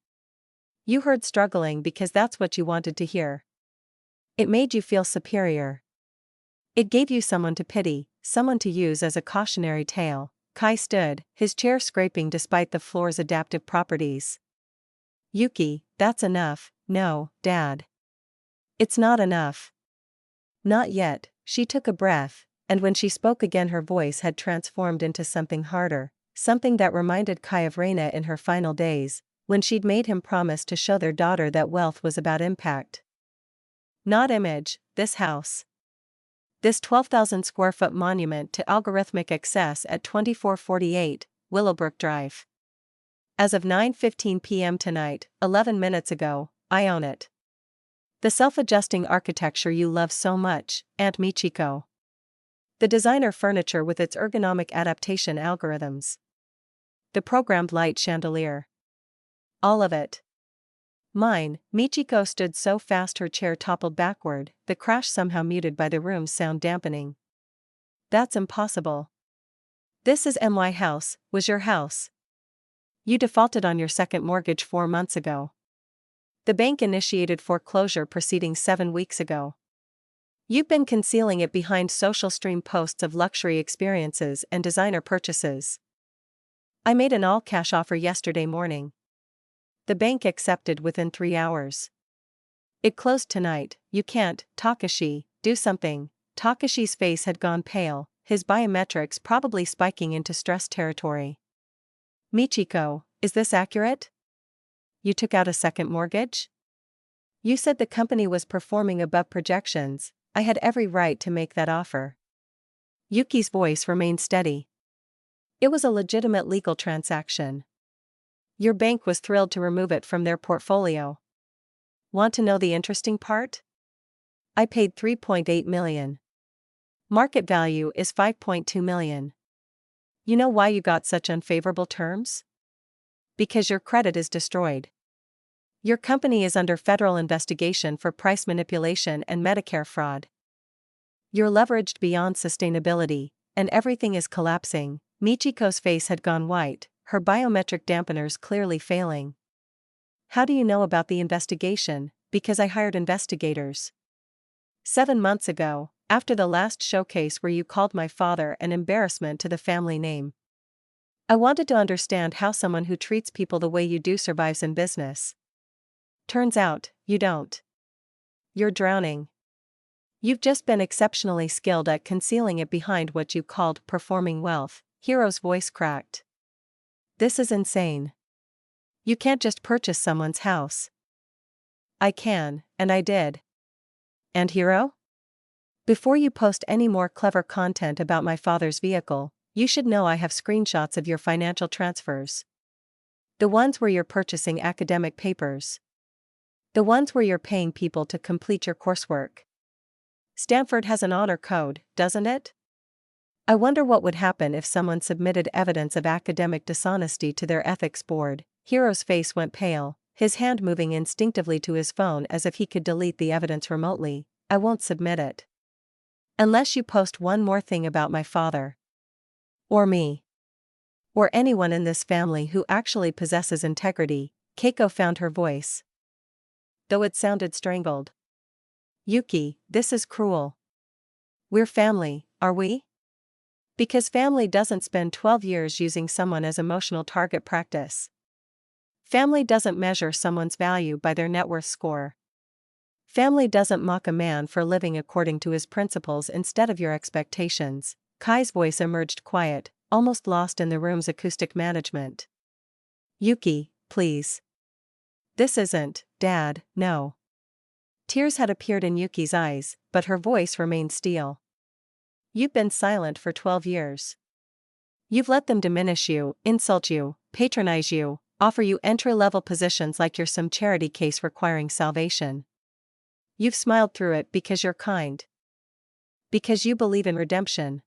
You heard struggling because that's what you wanted to hear. It made you feel superior. It gave you someone to pity, someone to use as a cautionary tale. Kai stood, his chair scraping despite the floor's adaptive properties. Yuki, that's enough. No, Dad. It's not enough. Not yet. She took a breath, and when she spoke again her voice had transformed into something harder, something that reminded Kai of Reina in her final days, when she'd made him promise to show their daughter that wealth was about impact. Not image, this house. This 12,000 square foot monument to algorithmic excess at 2448, Willowbrook Drive. As of 9:15 p.m. tonight, 11 minutes ago, I own it. The self-adjusting architecture you love so much, Aunt Michiko. The designer furniture with its ergonomic adaptation algorithms. The programmed light chandelier. All of it. Mine. Michiko stood so fast her chair toppled backward, the crash somehow muted by the room's sound dampening. That's impossible. This is my house, was your house. You defaulted on your second mortgage 4 months ago. The bank initiated foreclosure proceedings 7 weeks ago. You've been concealing it behind social stream posts of luxury experiences and designer purchases. I made an all-cash offer yesterday morning. The bank accepted within 3 hours. It closed tonight. You can't, Takashi, do something. Takashi's face had gone pale, his biometrics probably spiking into stress territory. Michiko, is this accurate? You took out a second mortgage? You said the company was performing above projections. I had every right to make that offer. Yuki's voice remained steady. It was a legitimate legal transaction. Your bank was thrilled to remove it from their portfolio. Want to know the interesting part? I paid $3.8 million. Market value is $5.2 million. You know why you got such unfavorable terms? Because your credit is destroyed. Your company is under federal investigation for price manipulation and Medicare fraud. You're leveraged beyond sustainability, and everything is collapsing. Michiko's face had gone white, her biometric dampeners clearly failing. How do you know about the investigation? Because I hired investigators. 7 months ago, after the last showcase where you called my father an embarrassment to the family name. I wanted to understand how someone who treats people the way you do survives in business. Turns out, you don't. You're drowning. You've just been exceptionally skilled at concealing it behind what you called performing wealth. Hiro's voice cracked. This is insane. You can't just purchase someone's house. I can, and I did. And Hiro? Before you post any more clever content about my father's vehicle, you should know I have screenshots of your financial transfers. The ones where you're purchasing academic papers. The ones where you're paying people to complete your coursework. Stanford has an honor code, doesn't it? I wonder what would happen if someone submitted evidence of academic dishonesty to their ethics board. Hiro's face went pale, his hand moving instinctively to his phone as if he could delete the evidence remotely. I won't submit it. Unless you post one more thing about my father. Or me. Or anyone in this family who actually possesses integrity. Keiko found her voice. Though it sounded strangled. Yuki, this is cruel. We're family, are we? Because family doesn't spend 12 years using someone as emotional target practice. Family doesn't measure someone's value by their net worth score. Family doesn't mock a man for living according to his principles instead of your expectations. Kai's voice emerged quiet, almost lost in the room's acoustic management. Yuki, please. This isn't, Dad, no. Tears had appeared in Yuki's eyes, but her voice remained steel. You've been silent for 12 years. You've let them diminish you, insult you, patronize you, offer you entry-level positions like you're some charity case requiring salvation. You've smiled through it because you're kind. Because you believe in redemption.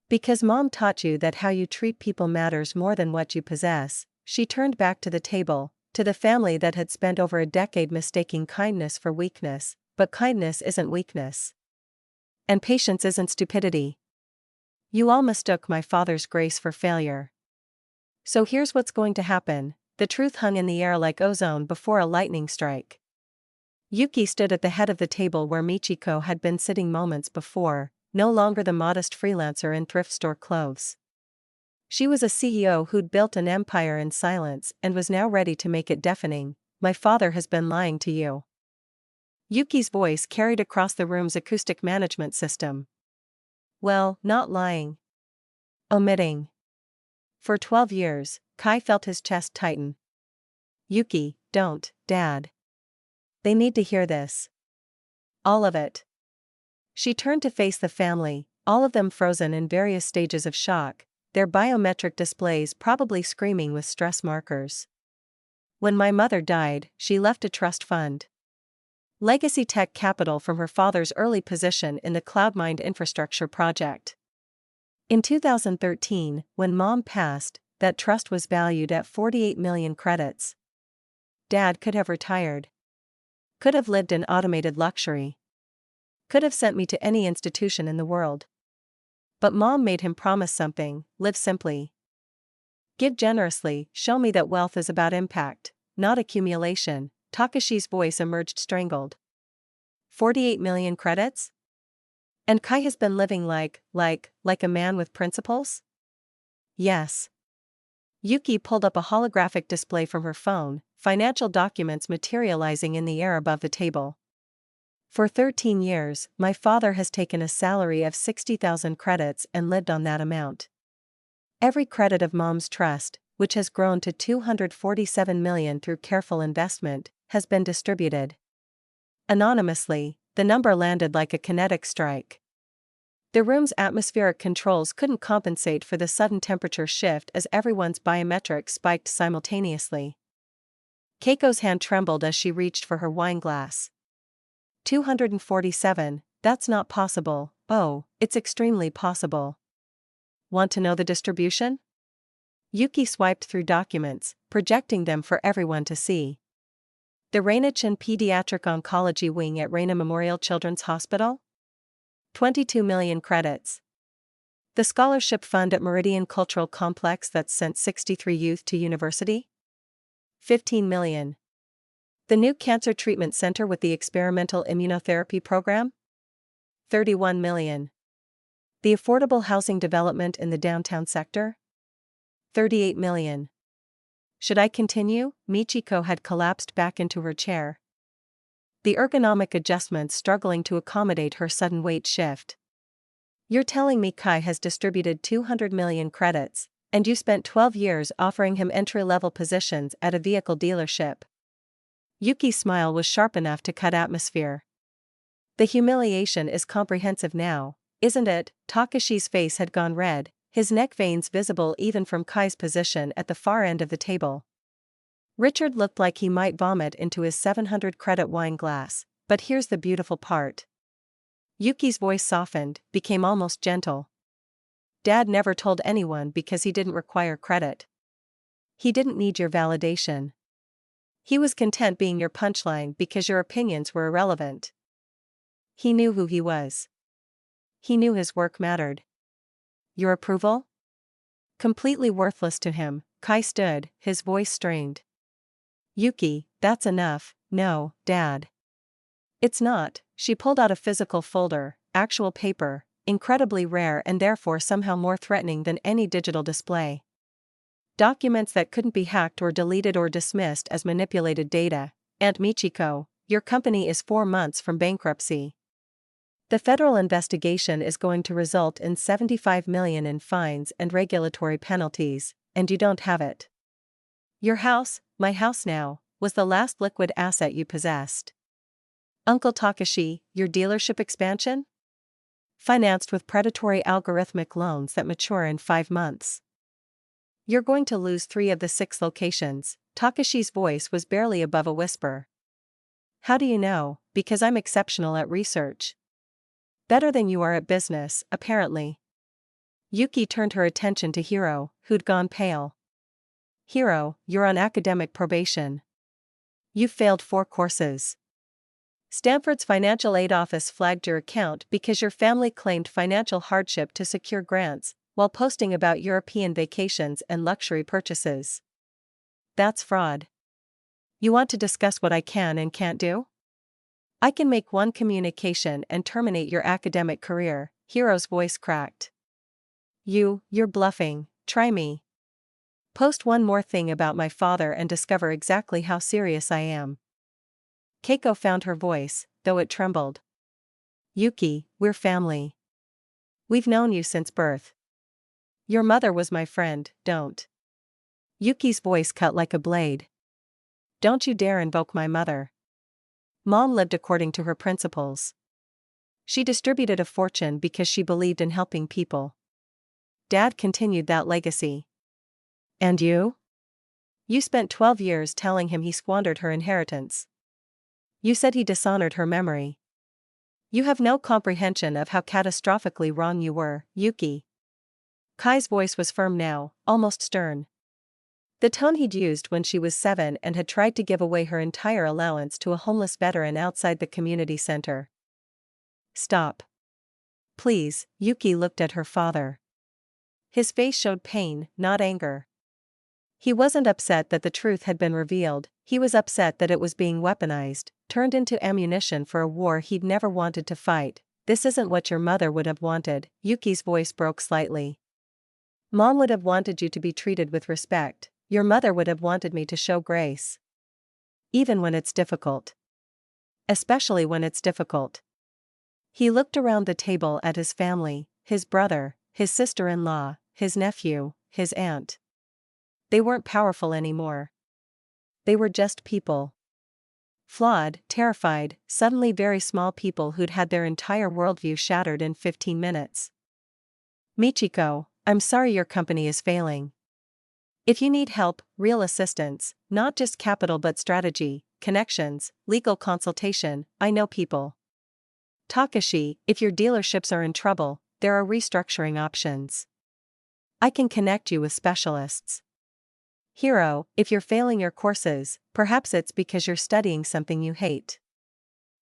Because Mom taught you that how you treat people matters more than what you possess. She turned back to the table, to the family that had spent over a decade mistaking kindness for weakness, but kindness isn't weakness. And patience isn't stupidity. You all mistook my father's grace for failure. So here's what's going to happen. The truth hung in the air like ozone before a lightning strike. Yuki stood at the head of the table where Michiko had been sitting moments before, no longer the modest freelancer in thrift store clothes. She was a CEO who'd built an empire in silence and was now ready to make it deafening. My father has been lying to you. Yuki's voice carried across the room's acoustic management system. Well, not lying. Omitting. For 12 years, Kai felt his chest tighten. Yuki, don't, Dad. They need to hear this. All of it. She turned to face the family, all of them frozen in various stages of shock. their biometric displays probably screaming with stress markers. When my mother died, she left a trust fund. Legacy tech capital from her father's early position in the CloudMind infrastructure project. In 2013, when Mom passed, that trust was valued at 48 million credits. Dad could have retired. Could have lived in automated luxury. Could have sent me to any institution in the world. But Mom made him promise something: live simply. Give generously, show me that wealth is about impact, not accumulation. Takashi's voice emerged strangled. 48 million credits? And Kai has been living like a man with principles? Yes. Yuki pulled up a holographic display from her phone, financial documents materializing in the air above the table. For 13 years, my father has taken a salary of 60,000 credits and lived on that amount. Every credit of Mom's trust, which has grown to 247 million through careful investment, has been distributed. Anonymously, the number landed like a kinetic strike. The room's atmospheric controls couldn't compensate for the sudden temperature shift as everyone's biometrics spiked simultaneously. Keiko's hand trembled as she reached for her wine glass. 247, that's not possible. Oh, it's extremely possible. Want to know the distribution? Yuki swiped through documents, projecting them for everyone to see. The Rainachin Pediatric Oncology Wing at Reina Memorial Children's Hospital? 22 million credits. The Scholarship Fund at Meridian Cultural Complex that sent 63 youth to university? 15 million. The new Cancer Treatment Center with the Experimental Immunotherapy Program? 31 million. The affordable housing development in the downtown sector? 38 million. Should I continue? Michiko had collapsed back into her chair. The ergonomic adjustments struggling to accommodate her sudden weight shift. You're telling me Kai has distributed 200 million credits, and you spent 12 years offering him entry-level positions at a vehicle dealership. Yuki's smile was sharp enough to cut atmosphere. The humiliation is comprehensive now, isn't it? Takashi's face had gone red, his neck veins visible even from Kai's position at the far end of the table. Richard looked like he might vomit into his 700-credit wine glass, but here's the beautiful part. Yuki's voice softened, became almost gentle. Dad never told anyone because he didn't require credit. He didn't need your validation. He was content being your punchline because your opinions were irrelevant. He knew who he was. He knew his work mattered. Your approval? Completely worthless to him. Kai stood, his voice strained. Yuki, that's enough. No, Dad. It's not. She pulled out a physical folder, actual paper, incredibly rare and therefore somehow more threatening than any digital display. Documents that couldn't be hacked or deleted or dismissed as manipulated data. Aunt Michiko, your company is 4 months from bankruptcy. The federal investigation is going to result in 75 million in fines and regulatory penalties, and you don't have it. Your house, my house now, was the last liquid asset you possessed. Uncle Takashi, your dealership expansion? Financed with predatory algorithmic loans that mature in 5 months. You're going to lose 3 of the 6 locations. Takashi's voice was barely above a whisper. How do you know? Because I'm exceptional at research. Better than you are at business, apparently. Yuki turned her attention to Hiro, who'd gone pale. Hiro, you're on academic probation. You've failed 4 courses. Stanford's financial aid office flagged your account because your family claimed financial hardship to secure grants, while posting about European vacations and luxury purchases. That's fraud. You want to discuss what I can and can't do? I can make one communication and terminate your academic career. Hiro's voice cracked. You're bluffing. Try me. Post one more thing about my father and discover exactly how serious I am. Keiko found her voice, though it trembled. Yuki, we're family. We've known you since birth. Your mother was my friend, don't. Yuki's voice cut like a blade. Don't you dare invoke my mother. Mom lived according to her principles. She distributed a fortune because she believed in helping people. Dad continued that legacy. And you? You spent 12 years telling him he squandered her inheritance. You said he dishonored her memory. You have no comprehension of how catastrophically wrong you were, Yuki. Kai's voice was firm now, almost stern. The tone he'd used when she was 7 and had tried to give away her entire allowance to a homeless veteran outside the community center. Stop. Please, Yuki looked at her father. His face showed pain, not anger. He wasn't upset that the truth had been revealed, he was upset that it was being weaponized, turned into ammunition for a war he'd never wanted to fight. This isn't what your mother would have wanted, Yuki's voice broke slightly. Mom would have wanted you to be treated with respect, your mother would have wanted me to show grace. Even when it's difficult. Especially when it's difficult. He looked around the table at his family, his brother, his sister-in-law, his nephew, his aunt. They weren't powerful anymore. They were just people. Flawed, terrified, suddenly very small people who'd had their entire worldview shattered in 15 minutes. Michiko, I'm sorry your company is failing. If you need help, real assistance, not just capital but strategy, connections, legal consultation, I know people. Takashi, if your dealerships are in trouble, there are restructuring options. I can connect you with specialists. Hiro, if you're failing your courses, perhaps it's because you're studying something you hate.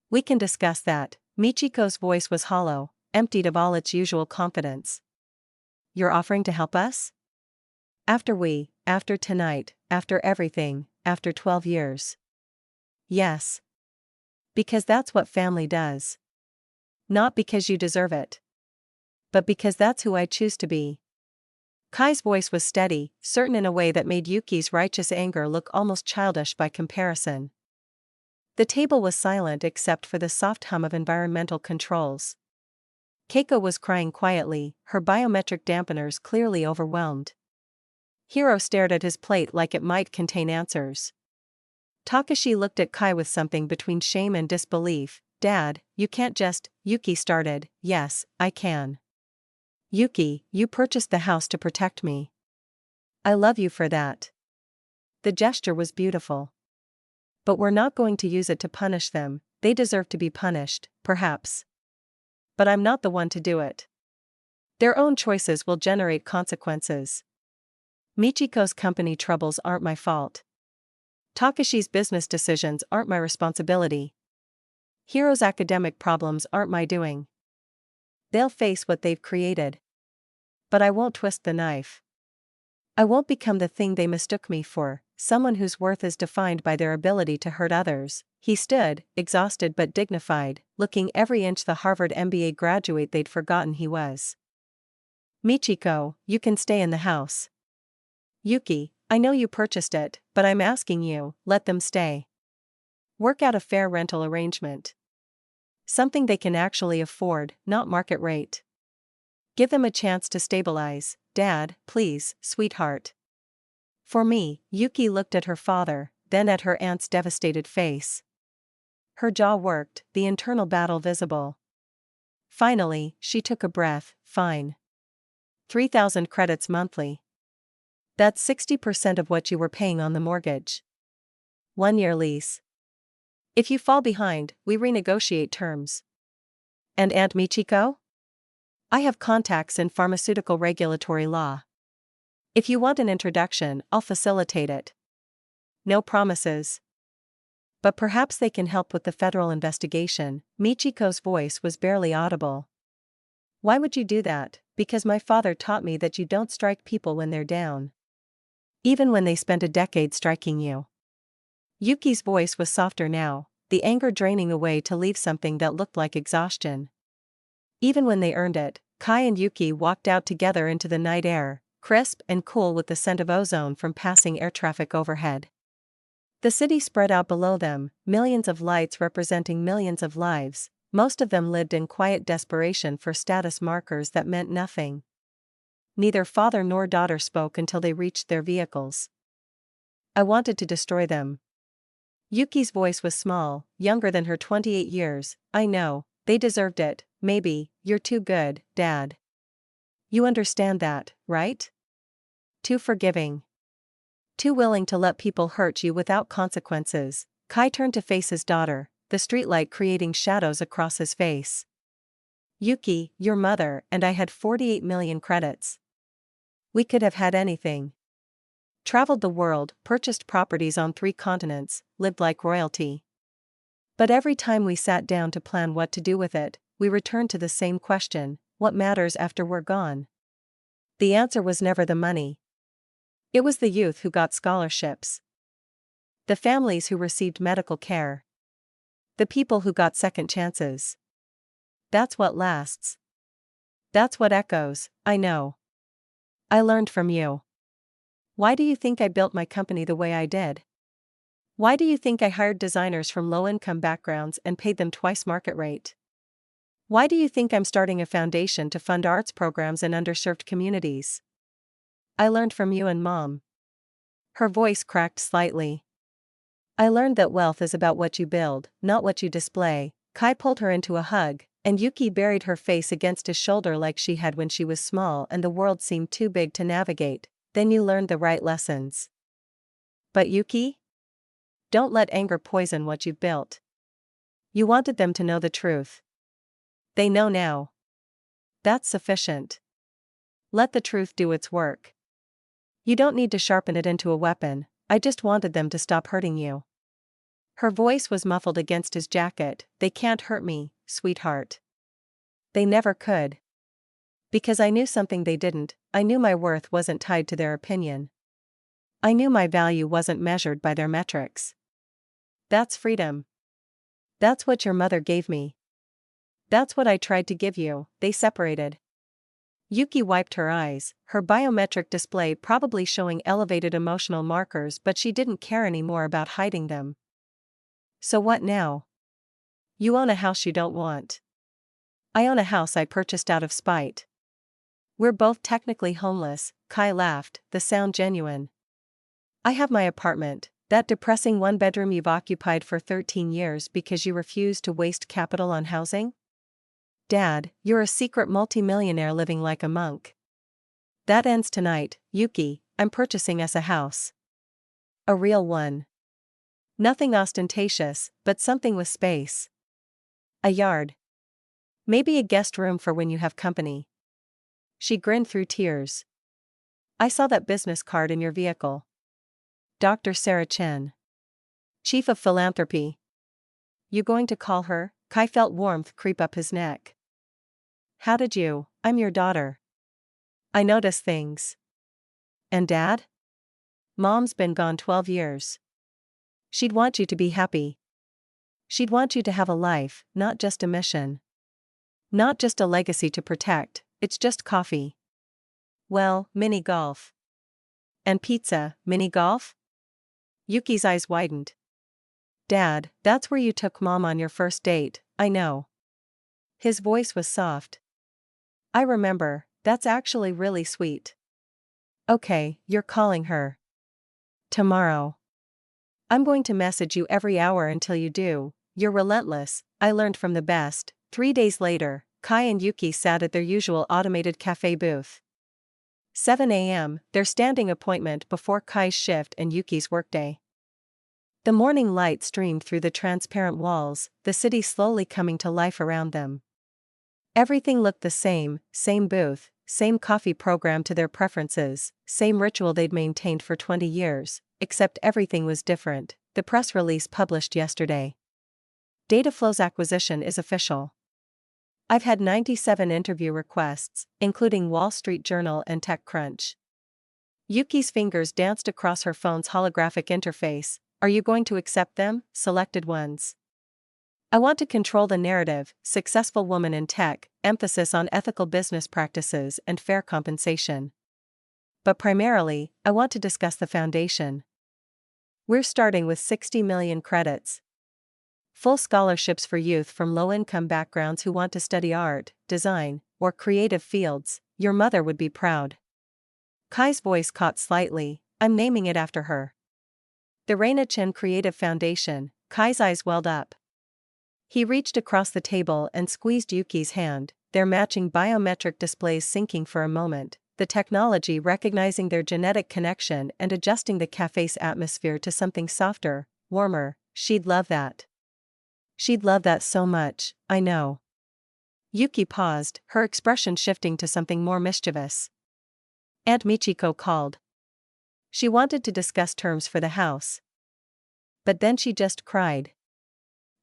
We can discuss that. Michiko's voice was hollow, emptied of all its usual confidence. You're offering to help us? After tonight, after everything, after 12 years. Yes. Because that's what family does. Not because you deserve it. But because that's who I choose to be. Kai's voice was steady, certain in a way that made Yuki's righteous anger look almost childish by comparison. The table was silent except for the soft hum of environmental controls. Keiko was crying quietly, her biometric dampeners clearly overwhelmed. Hiro stared at his plate like it might contain answers. Takashi looked at Kai with something between shame and disbelief. Dad, you can't just, Yuki started. Yes, I can. Yuki, you purchased the house to protect me. I love you for that. The gesture was beautiful. But we're not going to use it to punish them, they deserve to be punished, perhaps. But I'm not the one to do it. Their own choices will generate consequences. Michiko's company troubles aren't my fault. Takashi's business decisions aren't my responsibility. Hiro's academic problems aren't my doing. They'll face what they've created. But I won't twist the knife. I won't become the thing they mistook me for, someone whose worth is defined by their ability to hurt others. He stood, exhausted but dignified, looking every inch the Harvard MBA graduate they'd forgotten he was. Michiko, you can stay in the house. Yuki, I know you purchased it, but I'm asking you, let them stay. Work out a fair rental arrangement. Something they can actually afford, not market rate. Give them a chance to stabilize. Dad, please, sweetheart. For me, Yuki looked at her father, then at her aunt's devastated face. Her jaw worked, the internal battle visible. Finally, she took a breath. Fine. 3,000 credits monthly. That's 60% of what you were paying on the mortgage. 1-year lease. If you fall behind, we renegotiate terms. And Aunt Michiko? I have contacts in pharmaceutical regulatory law. If you want an introduction, I'll facilitate it. No promises. But perhaps they can help with the federal investigation. Michiko's voice was barely audible. Why would you do that? Because my father taught me that you don't strike people when they're down. Even when they spent a decade striking you. Yuki's voice was softer now, the anger draining away to leave something that looked like exhaustion. Even when they earned it, Kai and Yuki walked out together into the night air, crisp and cool with the scent of ozone from passing air traffic overhead. The city spread out below them, millions of lights representing millions of lives, most of them lived in quiet desperation for status markers that meant nothing. Neither father nor daughter spoke until they reached their vehicles. I wanted to destroy them. Yuki's voice was small, younger than her 28 years. I know, they deserved it. Maybe, you're too good, Dad. You understand that, right? Too forgiving. Too willing to let people hurt you without consequences. Kai turned to face his daughter, the streetlight creating shadows across his face. Yuki, your mother and I had 48 million credits. We could have had anything. Traveled the world, purchased properties on 3 continents, lived like royalty. But every time we sat down to plan what to do with it, we returned to the same question: what matters after we're gone? The answer was never the money. It was the youth who got scholarships. The families who received medical care. The people who got second chances. That's what lasts. That's what echoes. I know. I learned from you. Why do you think I built my company the way I did? Why do you think I hired designers from low-income backgrounds and paid them twice market rate? Why do you think I'm starting a foundation to fund arts programs in underserved communities? I learned from you and Mom. Her voice cracked slightly. I learned that wealth is about what you build, not what you display. Kai pulled her into a hug, and Yuki buried her face against his shoulder like she had when she was small and the world seemed too big to navigate. Then you learned the right lessons. But Yuki? Don't let anger poison what you've built. You wanted them to know the truth. They know now. That's sufficient. Let the truth do its work. You don't need to sharpen it into a weapon. I just wanted them to stop hurting you. Her voice was muffled against his jacket. They can't hurt me, sweetheart. They never could. Because I knew something they didn't. I knew my worth wasn't tied to their opinion. I knew my value wasn't measured by their metrics. That's freedom. That's what your mother gave me. That's what I tried to give you. They separated. Yuki wiped her eyes, her biometric display probably showing elevated emotional markers, but she didn't care anymore about hiding them. So what now? You own a house you don't want. I own a house I purchased out of spite. We're both technically homeless. Kai laughed, the sound genuine. I have my apartment, that depressing 1-bedroom you've occupied for 13 years because you refuse to waste capital on housing? Dad, you're a secret multimillionaire living like a monk. That ends tonight, Yuki. I'm purchasing us a house. A real one. Nothing ostentatious, but something with space. A yard. Maybe a guest room for when you have company. She grinned through tears. I saw that business card in your vehicle. Dr. Sarah Chen. Chief of Philanthropy. You going to call her? Kai felt warmth creep up his neck. How did you? I'm your daughter. I notice things. And Dad? Mom's been gone 12 years. She'd want you to be happy. She'd want you to have a life, not just a mission. Not just a legacy to protect. It's just coffee. Well, mini golf. And pizza. Mini golf? Yuki's eyes widened. Dad, that's where you took Mom on your first date, I know. His voice was soft. I remember, that's actually really sweet. Okay, you're calling her. Tomorrow. I'm going to message you every hour until you do. You're relentless. I learned from the best. 3 days later, Kai and Yuki sat at their usual automated cafe booth. 7 a.m., their standing appointment before Kai's shift and Yuki's workday. The morning light streamed through the transparent walls, the city slowly coming to life around them. Everything looked the same booth, same coffee program to their preferences, same ritual they'd maintained for 20 years, except everything was different. The press release published yesterday. Dataflow's acquisition is official. I've had 97 interview requests, including Wall Street Journal and TechCrunch. Yuki's fingers danced across her phone's holographic interface. Are you going to accept them? Selected ones. I want to control the narrative, successful woman in tech, emphasis on ethical business practices and fair compensation. But primarily, I want to discuss the foundation. We're starting with 60 million credits. Full scholarships for youth from low-income backgrounds who want to study art, design, or creative fields. Your mother would be proud. Kai's voice caught slightly. I'm naming it after her. The Reina Chen Creative Foundation. Kai's eyes welled up. He reached across the table and squeezed Yuki's hand. their matching biometric displays syncing for a moment, the technology recognizing their genetic connection and adjusting the cafe's atmosphere to something softer, warmer. She'd love that. She'd love that so much, I know. Yuki paused, her expression shifting to something more mischievous. Aunt Michiko called. She wanted to discuss terms for the house. But then she just cried.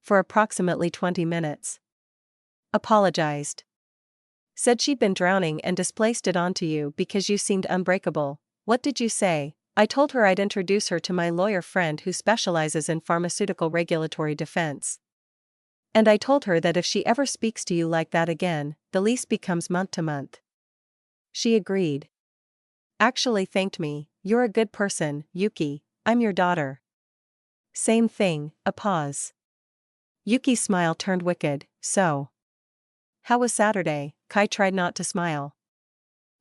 For approximately 20 minutes. Apologized. Said she'd been drowning and displaced it onto you because you seemed unbreakable. What did you say? I told her I'd introduce her to my lawyer friend who specializes in pharmaceutical regulatory defense. And I told her that if she ever speaks to you like that again, the lease becomes month to month. She agreed. Actually thanked me. You're a good person, Yuki. I'm your daughter. Same thing. A pause. Yuki's smile turned wicked. So. How was Saturday? Kai tried not to smile.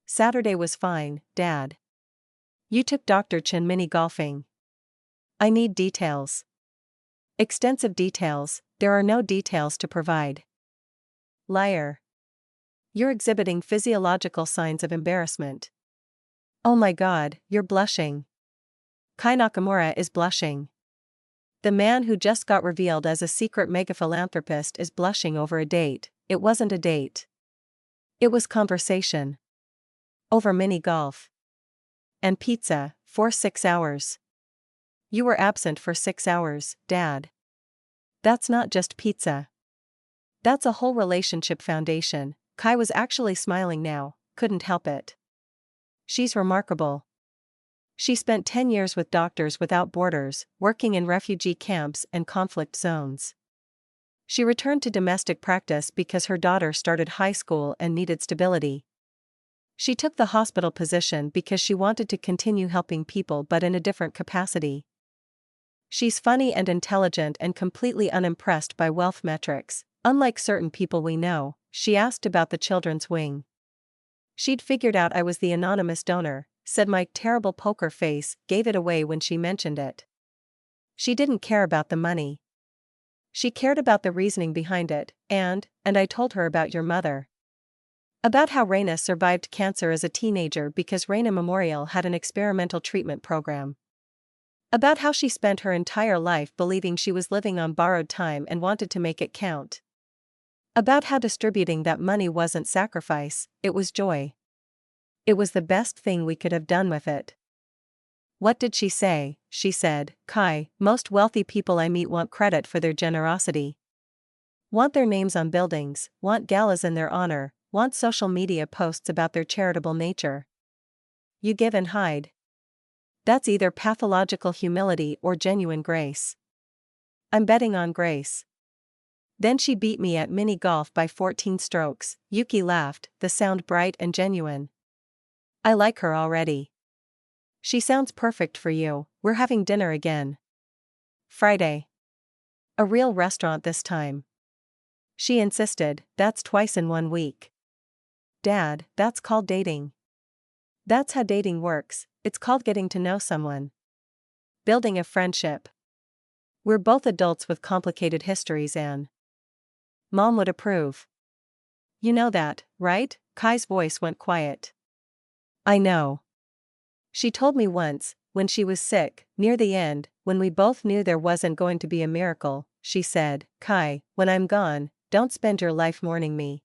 Saturday was fine, Dad. You took Dr. Chin mini golfing. I need details. Extensive details. There are no details to provide. Liar. You're exhibiting physiological signs of embarrassment. Oh my God, you're blushing. Kai Nakamura is blushing. The man who just got revealed as a secret mega-philanthropist is blushing over a date. It wasn't a date. It was conversation. Over mini golf. And pizza, for 6 hours. You were absent for 6 hours, Dad. That's not just pizza. That's a whole relationship foundation. Kai was actually smiling now, couldn't help it. She's remarkable. She spent 10 years with Doctors Without Borders, working in refugee camps and conflict zones. She returned to domestic practice because her daughter started high school and needed stability. She took the hospital position because she wanted to continue helping people but in a different capacity. She's funny and intelligent and completely unimpressed by wealth metrics. Unlike certain people we know, she asked about the children's wing. She'd figured out I was the anonymous donor, said my terrible poker face gave it away when she mentioned it. She didn't care about the money. She cared about the reasoning behind it, and I told her about your mother. About how Reina survived cancer as a teenager because Reina Memorial had an experimental treatment program. About how she spent her entire life believing she was living on borrowed time and wanted to make it count. About how distributing that money wasn't sacrifice, it was joy. It was the best thing we could have done with it. What did she say? She said, Kai, most wealthy people I meet want credit for their generosity. Want their names on buildings, want galas in their honor, want social media posts about their charitable nature. You give and hide. That's either pathological humility or genuine grace. I'm betting on grace. Then she beat me at mini golf by 14 strokes. Yuki laughed, the sound bright and genuine. I like her already. She sounds perfect for you. We're having dinner again. Friday. A real restaurant this time. She insisted, that's twice in 1 week. Dad, that's called dating. That's how dating works, it's called getting to know someone. Building a friendship. We're both adults with complicated histories, Anne. Mom would approve. You know that, right? Kai's voice went quiet. I know. She told me once, when she was sick, near the end, when we both knew there wasn't going to be a miracle, she said, Kai, when I'm gone, don't spend your life mourning me.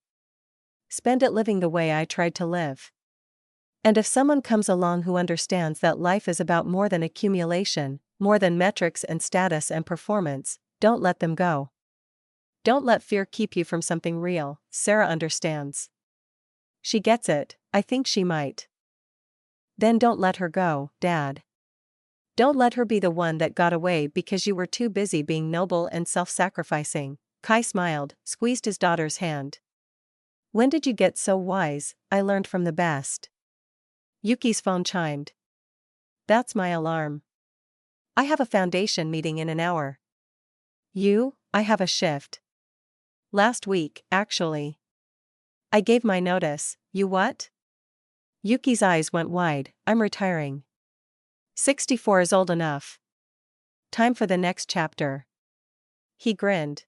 Spend it living the way I tried to live. And if someone comes along who understands that life is about more than accumulation, more than metrics and status and performance, don't let them go. Don't let fear keep you from something real. Sarah understands. She gets it, I think she might. Then don't let her go, Dad. Don't let her be the one that got away because you were too busy being noble and self-sacrificing. Kai smiled, squeezed his daughter's hand. When did you get so wise? I learned from the best. Yuki's phone chimed. That's my alarm. I have a foundation meeting in an hour. You? I have a shift. Last week, actually. I gave my notice. You what? Yuki's eyes went wide. I'm retiring. 64 is old enough. Time for the next chapter. He grinned.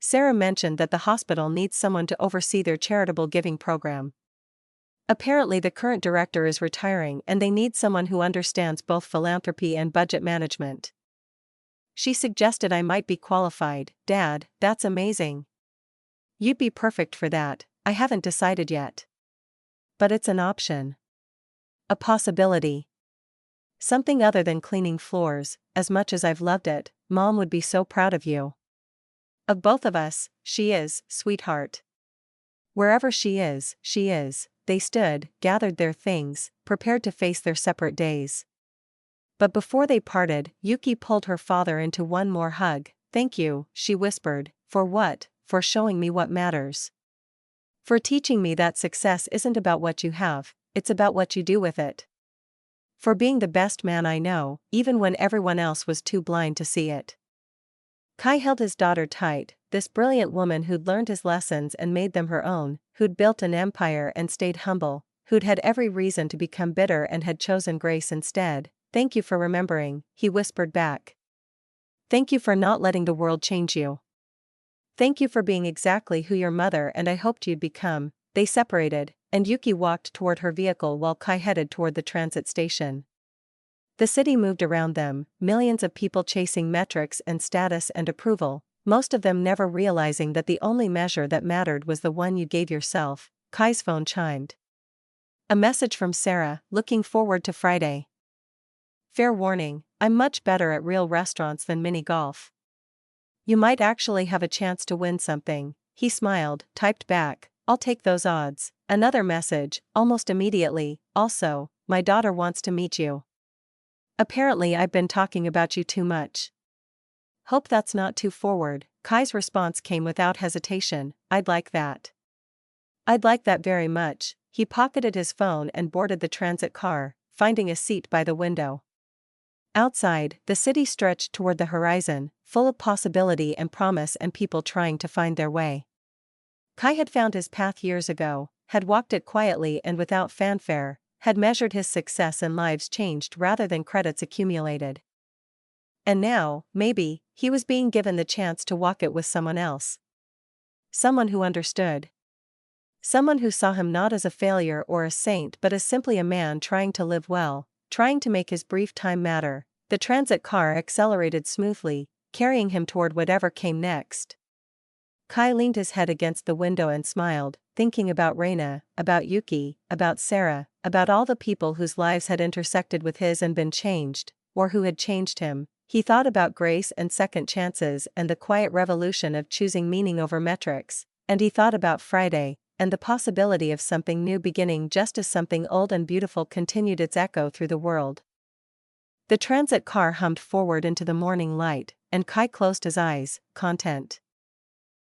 Sarah mentioned that the hospital needs someone to oversee their charitable giving program. Apparently, the current director is retiring and they need someone who understands both philanthropy and budget management. She suggested I might be qualified. Dad, that's amazing. You'd be perfect for that. I haven't decided yet. But it's an option. A possibility. Something other than cleaning floors. As much as I've loved it, Mom would be so proud of you. Of both of us, she is, sweetheart. Wherever she is, she is. They stood, gathered their things, prepared to face their separate days. But before they parted, Yuki pulled her father into one more hug. Thank you, she whispered. For what? For showing me what matters. For teaching me that success isn't about what you have, it's about what you do with it. For being the best man I know, even when everyone else was too blind to see it. Kai held his daughter tight, this brilliant woman who'd learned his lessons and made them her own, who'd built an empire and stayed humble, who'd had every reason to become bitter and had chosen grace instead. Thank you for remembering, he whispered back. Thank you for not letting the world change you. Thank you for being exactly who your mother and I hoped you'd become. They separated, and Yuki walked toward her vehicle while Kai headed toward the transit station. The city moved around them, millions of people chasing metrics and status and approval, most of them never realizing that the only measure that mattered was the one you gave yourself. Kai's phone chimed. A message from Sarah, looking forward to Friday. Fair warning, I'm much better at real restaurants than mini golf. You might actually have a chance to win something. He smiled, typed back, I'll take those odds. Another message, almost immediately, also, my daughter wants to meet you. Apparently I've been talking about you too much. Hope that's not too forward. Kai's response came without hesitation, I'd like that. I'd like that very much. He pocketed his phone and boarded the transit car, finding a seat by the window. Outside, the city stretched toward the horizon, full of possibility and promise and people trying to find their way. Kai had found his path years ago, had walked it quietly and without fanfare, had measured his success and lives changed rather than credits accumulated. And now, maybe, he was being given the chance to walk it with someone else. Someone who understood. Someone who saw him not as a failure or a saint but as simply a man trying to live well, trying to make his brief time matter. The transit car accelerated smoothly, carrying him toward whatever came next. Kai leaned his head against the window and smiled, thinking about Reina, about Yuki, about Sarah, about all the people whose lives had intersected with his and been changed, or who had changed him. He thought about grace and second chances and the quiet revolution of choosing meaning over metrics, and he thought about Friday, and the possibility of something new beginning just as something old and beautiful continued its echo through the world. The transit car hummed forward into the morning light, and Kai closed his eyes, content.